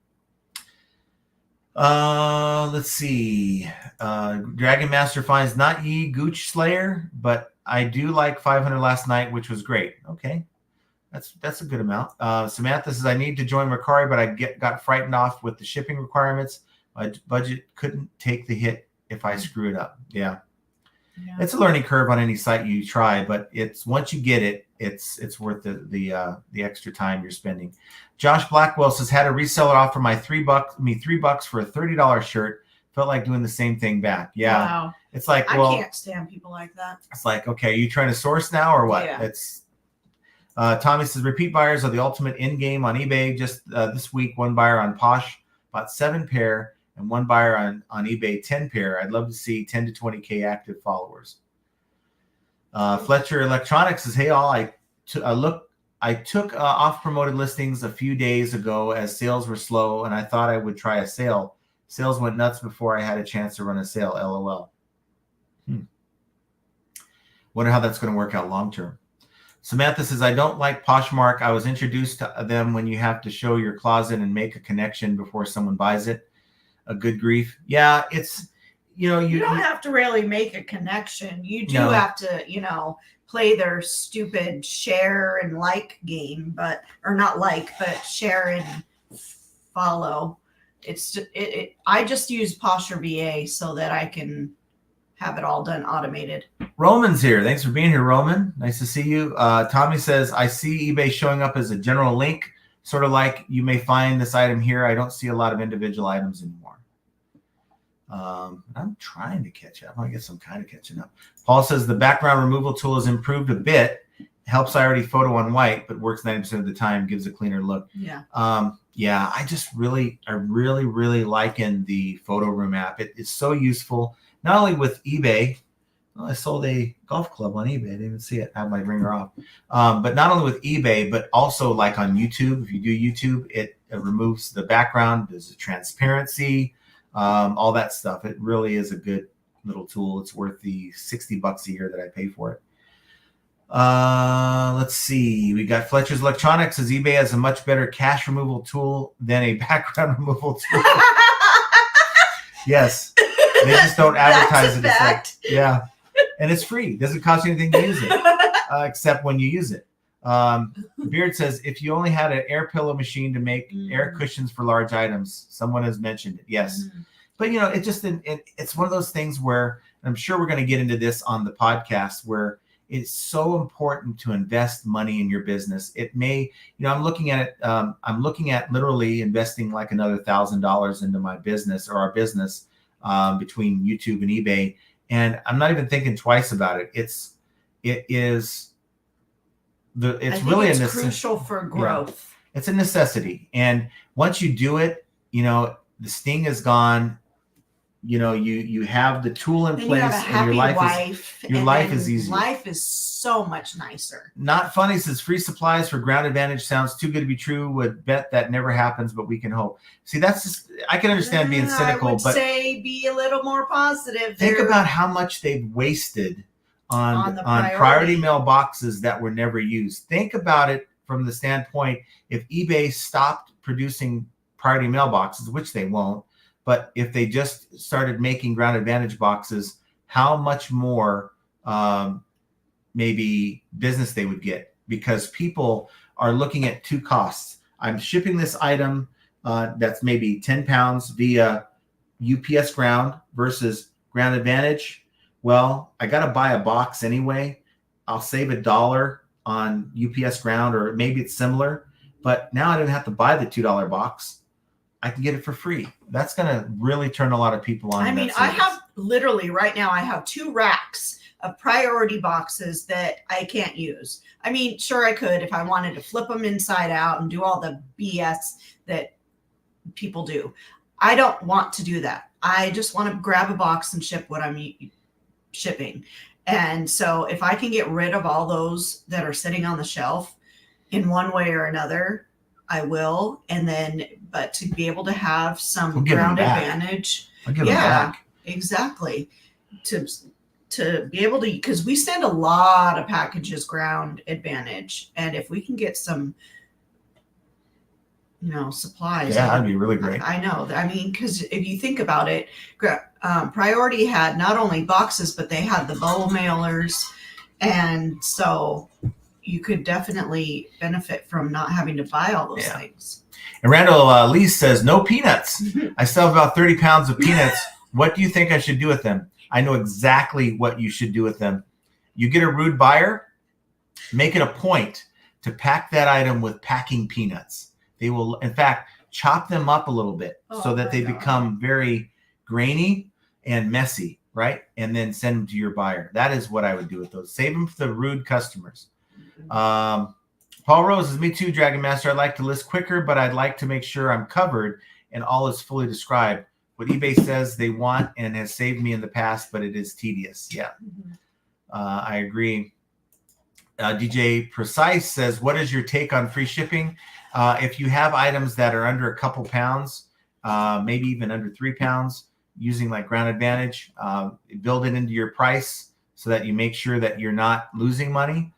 S1: Let's see. Dragon Master finds not ye Gooch Slayer, but I do like 500 last night, which was great. Okay. That's a good amount. Samantha says, I need to join Mercari, but I got frightened off with the shipping requirements. My budget couldn't take the hit if I screw it up. Yeah. It's a learning curve on any site you try, but it's once you get it, it's worth the extra time you're spending. Josh Blackwell says, had a reseller offer $3 for a $30 shirt. Felt like doing the same thing back. Yeah. Wow. It's like, well,
S2: I can't stand people like that.
S1: It's like, okay, are you trying to source now or what? Yeah. It's Tommy says, repeat buyers are the ultimate end game on eBay. Just this week, one buyer on Posh bought 7 pair. And one buyer on eBay, 10 pair. I'd love to see 10 to 20K active followers. Fletcher Electronics says, hey, all, I took off promoted listings a few days ago as sales were slow, and I thought I would try a sale. Sales went nuts before I had a chance to run a sale, LOL. Wonder how that's going to work out long term. Samantha says, I don't like Poshmark. I was introduced to them when you have to show your closet and make a connection before someone buys it. A good grief. Yeah, it's, you don't have to really make a connection. You do have to, play their stupid share and like game, but share and follow. I just use Posture VA so that I can have it all done automated. Roman's here. Thanks for being here, Roman. Nice to see you. Tommy says, I see eBay showing up as a general link, sort of like you may find this item here. I don't see a lot of individual items anymore. I'm trying to catch up. I guess I'm kind of catching up. Paul says the background removal tool has improved a bit. Helps I already photo on white, but works 90% of the time. Gives a cleaner look. Yeah. Yeah, I really liking the photo room app. It is so useful, not only with eBay. Well, I sold a golf club on eBay. I didn't even see it. I have my ringer off. But not only with eBay, but also like on YouTube. If you do YouTube, it removes the background. There's a transparency, all that stuff. It really is a good little tool. It's worth the $60 a year that I pay for it. Let's see. We got Fletcher's Electronics says eBay has a much better cash removal tool than a background removal tool. Yes. They just don't advertise it. It's like, yeah. And it's free. Doesn't cost you anything to use it, except when you use it. Beard says, if you only had an air pillow machine to make air cushions for large items, someone has mentioned it. Yes. But, you know, it's one of those things where, and I'm sure we're going to get into this on the podcast, where it's so important to invest money in your business. It may, you know, I'm looking at it. I'm looking at literally investing like another $1,000 into my business or our business between YouTube and eBay. And I'm not even thinking twice about it. It's really
S2: crucial for growth.
S1: Yeah, it's a necessity. And once you do it, you know, the sting is gone. You know, you have the tool in place, and your life is easier.
S2: Life is so much nicer.
S1: Not funny says free supplies for ground advantage sounds too good to be true. Would bet that never happens, but we can hope. See, that's just, I can understand being cynical,
S2: I would say be a little more positive.
S1: Think about how much they've wasted on priority mail boxes that were never used. Think about it from the standpoint, if eBay stopped producing priority mail boxes, which they won't. But if they just started making ground advantage boxes, how much more maybe business they would get, because people are looking at two costs. I'm shipping this item that's maybe 10 pounds via UPS ground versus ground advantage. Well, I got to buy a box anyway. I'll save $1 on UPS ground, or maybe it's similar. But now I don't have to buy the $2 box. I can get it for free. That's going to really turn a lot of people on.
S2: I mean, I have literally right now, I have 2 racks of priority boxes that I can't use. I mean, sure, I could if I wanted to flip them inside out and do all the BS that people do. I don't want to do that. I just want to grab a box and ship what I'm shipping. And so if I can get rid of all those that are sitting on the shelf in one way or another, I will. And then, but to be able to have some ground advantage.
S1: Yeah,
S2: exactly. To be able to, because we send a lot of packages ground advantage. And if we can get some, you know, supplies.
S1: Yeah, that'd be really great.
S2: I know. I mean, because if you think about it, Priority had not only boxes, but they had the bowl mailers. And so you could definitely benefit from not having to buy all those things.
S1: And Randall Lee says, no peanuts. I still have about 30 pounds of peanuts. What do you think I should do with them? I know exactly what you should do with them. You get a rude buyer, make it a point to pack that item with packing peanuts. They will, in fact, chop them up a little bit so that they become very grainy and messy, right? And then send them to your buyer. That is what I would do with those. Save them for the rude customers. Paul Rose says, me too, Dragon Master. I'd like to list quicker, but I'd like to make sure I'm covered and all is fully described. What eBay says they want and has saved me in the past, but it is tedious. Yeah, I agree. DJ Precise says, what is your take on free shipping? If you have items that are under a couple pounds, maybe even under 3 pounds, using like ground advantage, build it into your price so that you make sure that you're not losing money.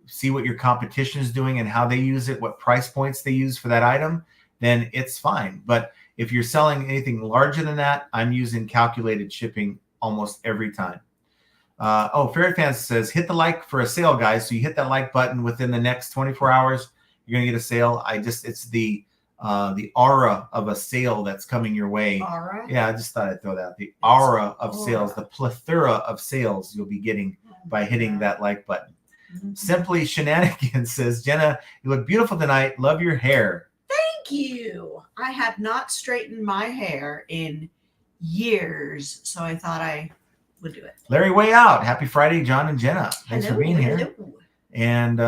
S1: See what your competition is doing and how they use it, what price points they use for that item, then it's fine. But if you're selling anything larger than that, I'm using calculated shipping almost every time. Ferret Fans says, hit the like for a sale, guys. So you hit that like button within the next 24 hours, you're going to get a sale. It's the aura of a sale that's coming your way.
S2: Aura?
S1: Yeah, I just thought I'd throw that. The aura of sales, the plethora of sales you'll be getting by hitting that like button. Simply Shenanigans says, Jenna, you look beautiful tonight. Love your hair.
S2: Thank you. I have not straightened my hair in years, so I thought I would do it.
S1: Larry Way Out. Happy Friday, John and Jenna. Thanks for being here. And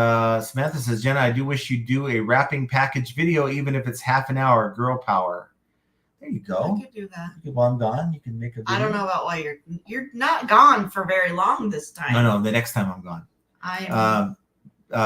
S1: Samantha says, Jenna, I do wish you'd do a wrapping package video, even if it's half an hour. Girl power. There you go.
S2: I could do that.
S1: While I'm gone, you can make a video.
S2: I don't know about why you're not gone for very long this time.
S1: No, the next time I'm gone.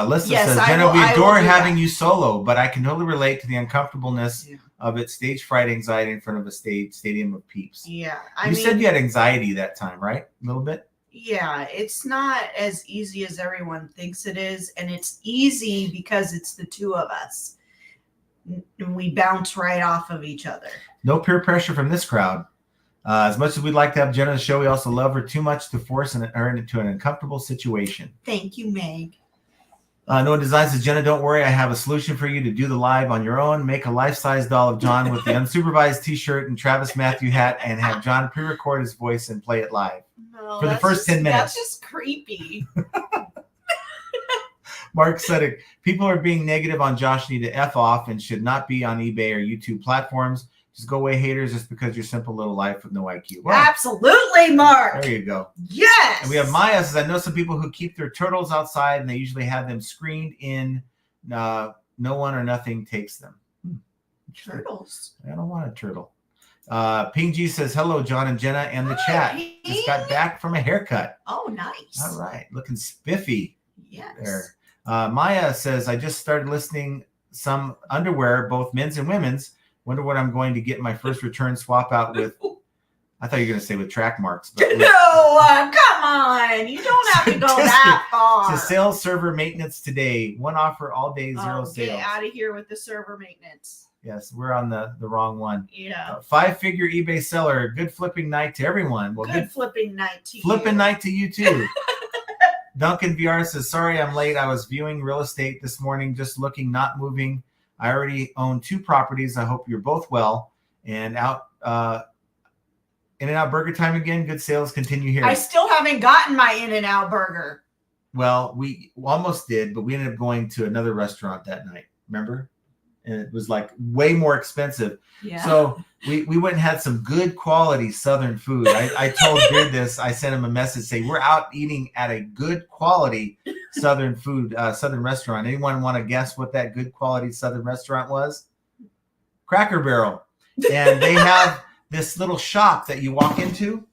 S1: Lissa
S2: Yes,
S1: says, Jenna, we adore having you solo, but I can totally relate to the uncomfortableness of it, stage fright anxiety in front of a stadium of peeps.
S2: Yeah.
S1: You said you had anxiety that time, right? A little bit?
S2: Yeah, it's not as easy as everyone thinks it is. And it's easy because it's the two of us. And we bounce right off of each other. No
S1: peer pressure from this crowd. As much as we'd like to have Jenna on the show, we also love her too much to force her into an uncomfortable situation.
S2: Thank you, Meg.
S1: Noah Design says, Jenna, don't worry. I have a solution for you to do the live on your own. Make a life-size doll of John with the unsupervised T-shirt and Travis Matthew hat and have John pre-record his voice and play it live for the first 10 minutes.
S2: That's just creepy.
S1: Mark said, people are being negative on Josh, need to F off and should not be on eBay or YouTube platforms. Just go away, haters, just because you're simple little life with no IQ. Well,
S2: absolutely, Mark.
S1: There you go.
S2: Yes.
S1: And we have Maya says, I know some people who keep their turtles outside and they usually have them screened in. No one or nothing takes them.
S2: Turtles.
S1: I don't want a turtle. Ping G says, hello, John and Jenna and the chat. Just got back from a haircut.
S2: Oh, nice.
S1: All right. Looking spiffy.
S2: Yes.
S1: There. Maya says, I just started listing some underwear, both men's and women's. Wonder what I'm going to get my first return swap out with. I thought you were going to say with track marks. But
S2: come on. You don't have to go that far.
S1: It's a sales server maintenance today. One offer all day, zero sales.
S2: Get out of here with the server maintenance.
S1: Yes, we're on the wrong one.
S2: Yeah.
S1: 5-figure eBay seller. Good flipping night to everyone. Well,
S2: good flipping night to you.
S1: Flipping night to you too. Duncan VR says, sorry I'm late. I was viewing real estate this morning, just looking, not moving. I already own 2 properties. I hope you're both well. And In-N-Out Burger time again. Good sales continue here.
S2: I still haven't gotten my In-N-Out Burger.
S1: Well, we almost did, but we ended up going to another restaurant that night. Remember? And it was like way more expensive. Yeah. So we went and had some good quality Southern food. I told Beard this. I sent him a message saying we're out eating at a good quality Southern food, Southern restaurant. Anyone want to guess what that good quality Southern restaurant was? Cracker Barrel. And they have this little shop that you walk into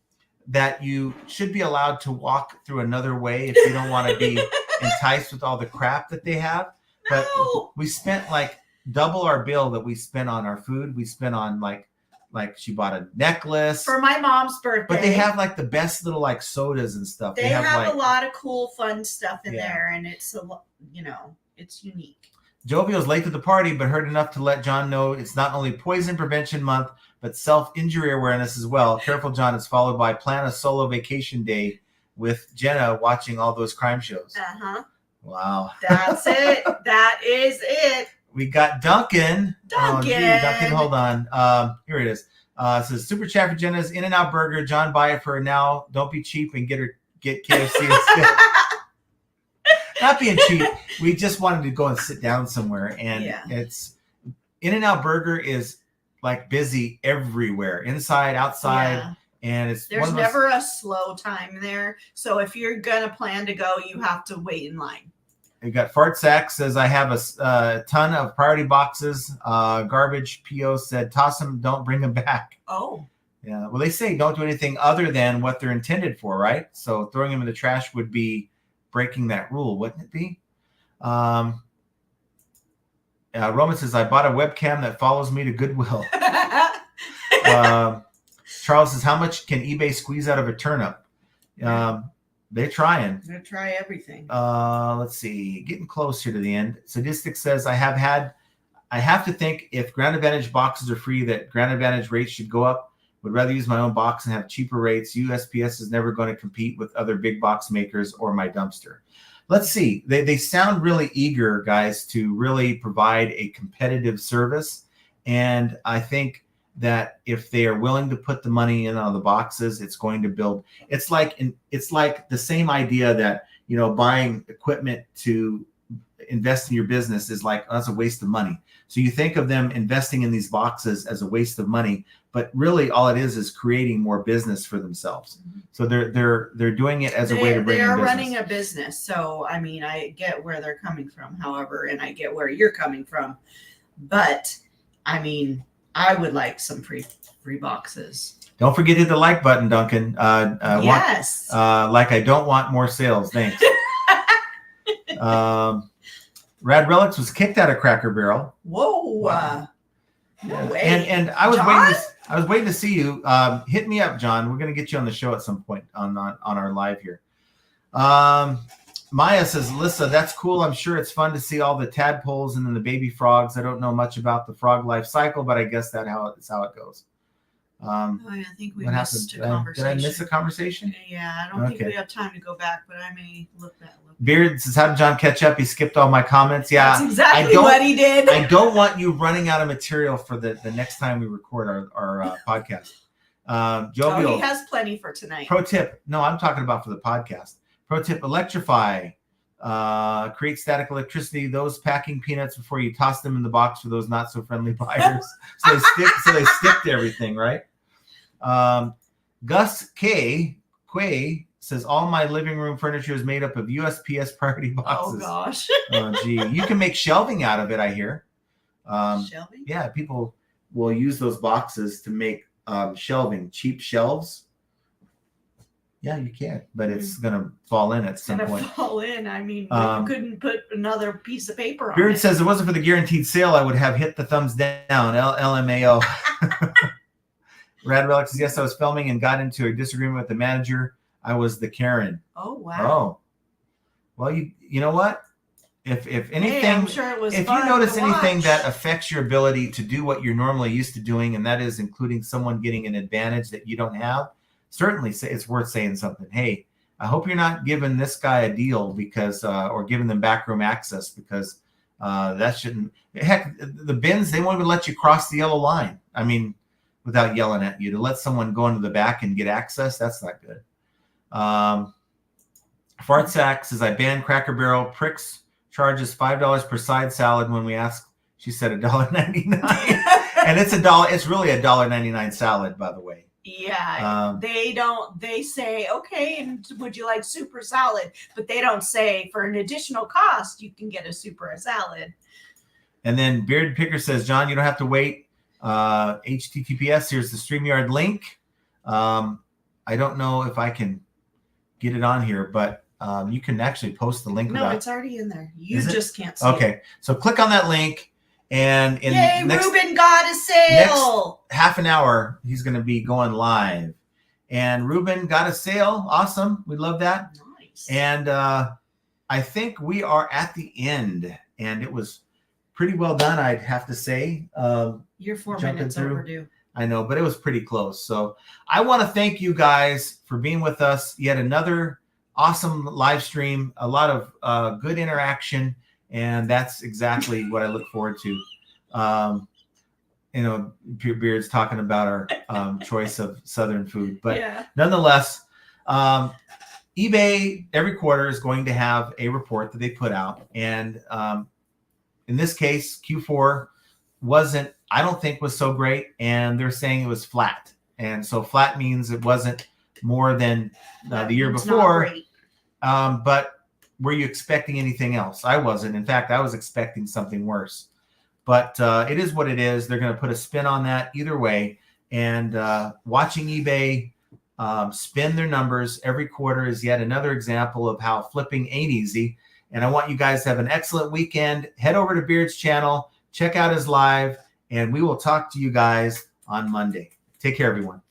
S1: that you should be allowed to walk through another way if you don't want to be enticed with all the crap that they have. But we spent like double our bill that we spent on our food. We spent on like she bought a necklace
S2: for my mom's birthday.
S1: But they have like the best little like sodas and stuff.
S2: They have like, a lot of cool, fun stuff in there, and it's it's unique.
S1: Jovial's late to the party, but heard enough to let John know it's not only Poison Prevention Month, but self-injury awareness as well. Careful, John. It's followed by plan a solo vacation day with Jenna watching all those crime shows. Wow.
S2: That's it. That is it.
S1: We got Duncan.
S2: Duncan.
S1: Oh, gee, Duncan, hold on. Here it is. It says super chat for Jenna's In-N-Out Burger. John, buy it for her now. Don't be cheap and get KFC instead. Not being cheap. We just wanted to go and sit down somewhere, and it's In-N-Out Burger is like busy everywhere, inside, outside, and there's
S2: never a slow time there. So if you're gonna plan to go, you have to wait in line.
S1: We got Fart Sack says, I have a ton of priority boxes. Garbage PO said, toss them, don't bring them back.
S2: Oh.
S1: Yeah. Well, they say don't do anything other than what they're intended for, right? So throwing them in the trash would be breaking that rule, wouldn't it be? Roman says, I bought a webcam that follows me to Goodwill. Charles says, how much can eBay squeeze out of a turnip? They're trying.
S2: They're try everything.
S1: Let's see. Getting close here to the end. Sadistic says, I have to think if Ground Advantage boxes are free, that Ground Advantage rates should go up. Would rather use my own box and have cheaper rates. USPS is never going to compete with other big box makers or my dumpster. Let's see. They sound really eager, guys, to really provide a competitive service. And I think that if they are willing to put the money in on the boxes, it's going to build. It's like the same idea that, buying equipment to invest in your business is like, oh, that's a waste of money. So you think of them investing in these boxes as a waste of money, but really all it is creating more business for themselves. So they're doing it as a way to bring in business.
S2: They're running a business. So I mean, I get where they're coming from, however, and I get where you're coming from. But I mean, I would like some free boxes.
S1: Don't forget to hit the like button, Duncan.
S2: Yes.
S1: Like I don't want more sales. Thanks. Rad Relics was kicked out of Cracker Barrel.
S2: Whoa.
S1: Wow.
S2: No way.
S1: And I was
S2: John?
S1: waiting to see you. Hit me up, John. We're gonna get you on the show at some point on our live here. Maya says, Lissa, that's cool. I'm sure it's fun to see all the tadpoles and then the baby frogs. I don't know much about the frog life cycle, but I guess that's how it goes.
S2: I think we
S1: what
S2: missed
S1: happened?
S2: a conversation.
S1: Did I miss a conversation?
S2: Yeah, I don't think we have time to go back, but I may look that.
S1: Beard says, how did John catch up? He skipped all my comments. Yeah,
S2: that's exactly what he did.
S1: I don't want you running out of material for the next time we record our podcast. Jovial,
S2: he has plenty for tonight.
S1: Pro tip. No, I'm talking about for the podcast. Pro tip, electrify. Create static electricity. Those packing peanuts before you toss them in the box for those not so friendly buyers. so they stick to everything, right? Gus Quay says all my living room furniture is made up of USPS priority boxes.
S2: Oh gosh.
S1: Oh gee, you can make shelving out of it, I hear.
S2: Shelving?
S1: Yeah, people will use those boxes to make shelving, cheap shelves. Yeah, you can, but it's gonna fall in at some point.
S2: Fall in. I mean, you couldn't put another piece of paper on
S1: Beard
S2: it.
S1: says it wasn't for the guaranteed sale, I would have hit the thumbs down. LMAO. Rad Relic says, yes, I was filming and got into a disagreement with the manager. I was the Karen.
S2: Oh wow.
S1: Oh, well, you know what? If anything,
S2: hey, I'm sure it was
S1: if
S2: fun
S1: you notice
S2: to
S1: anything
S2: watch.
S1: that affects your ability to do what you're normally used to doing, and that is including someone getting an advantage that you don't have, certainly it's worth saying something. Hey, I hope you're not giving this guy a deal because, or giving them backroom access because that shouldn't. Heck, the bins, they won't even let you cross the yellow line. I mean, without yelling at you, to let someone go into the back and get access, that's not good. Fart Sack says, I banned Cracker Barrel. Pricks charges $5 per side salad. When we asked, she said $1.99. And it's $1. It's really a $1.99 salad, by the way.
S2: Yeah, they say, okay, and would you like super salad? But they don't say for an additional cost, you can get a super salad.
S1: And then Beard Picker says, John, you don't have to wait. HTTPS, here's the StreamYard link. I don't know if I can get it on here, but you can actually post the link.
S2: No, it's already in there. You just can't see
S1: it. So click on that link. And in
S2: Ruben got a sale.
S1: Next half an hour, he's going to be going live. And Ruben got a sale. Awesome. We love that.
S2: Nice.
S1: And I think we are at the end. And it was pretty well done, I'd have to say.
S2: You're 4 minutes overdue.
S1: I know, but it was pretty close. So I want to thank you guys for being with us. Yet another awesome live stream. A lot of good interaction. And that's exactly what I look forward to. Beard's talking about our choice of Southern food. But nonetheless, eBay every quarter is going to have a report that they put out. And in this case, Q4 I don't think was so great. And they're saying it was flat. And so flat means it wasn't more than the year before. But were you expecting anything else? I wasn't. In fact, I was expecting something worse. But it is what it is. They're going to put a spin on that either way. And watching eBay spin their numbers every quarter is yet another example of how flipping ain't easy. And I want you guys to have an excellent weekend. Head over to Beard's channel. Check out his live. And we will talk to you guys on Monday. Take care, everyone.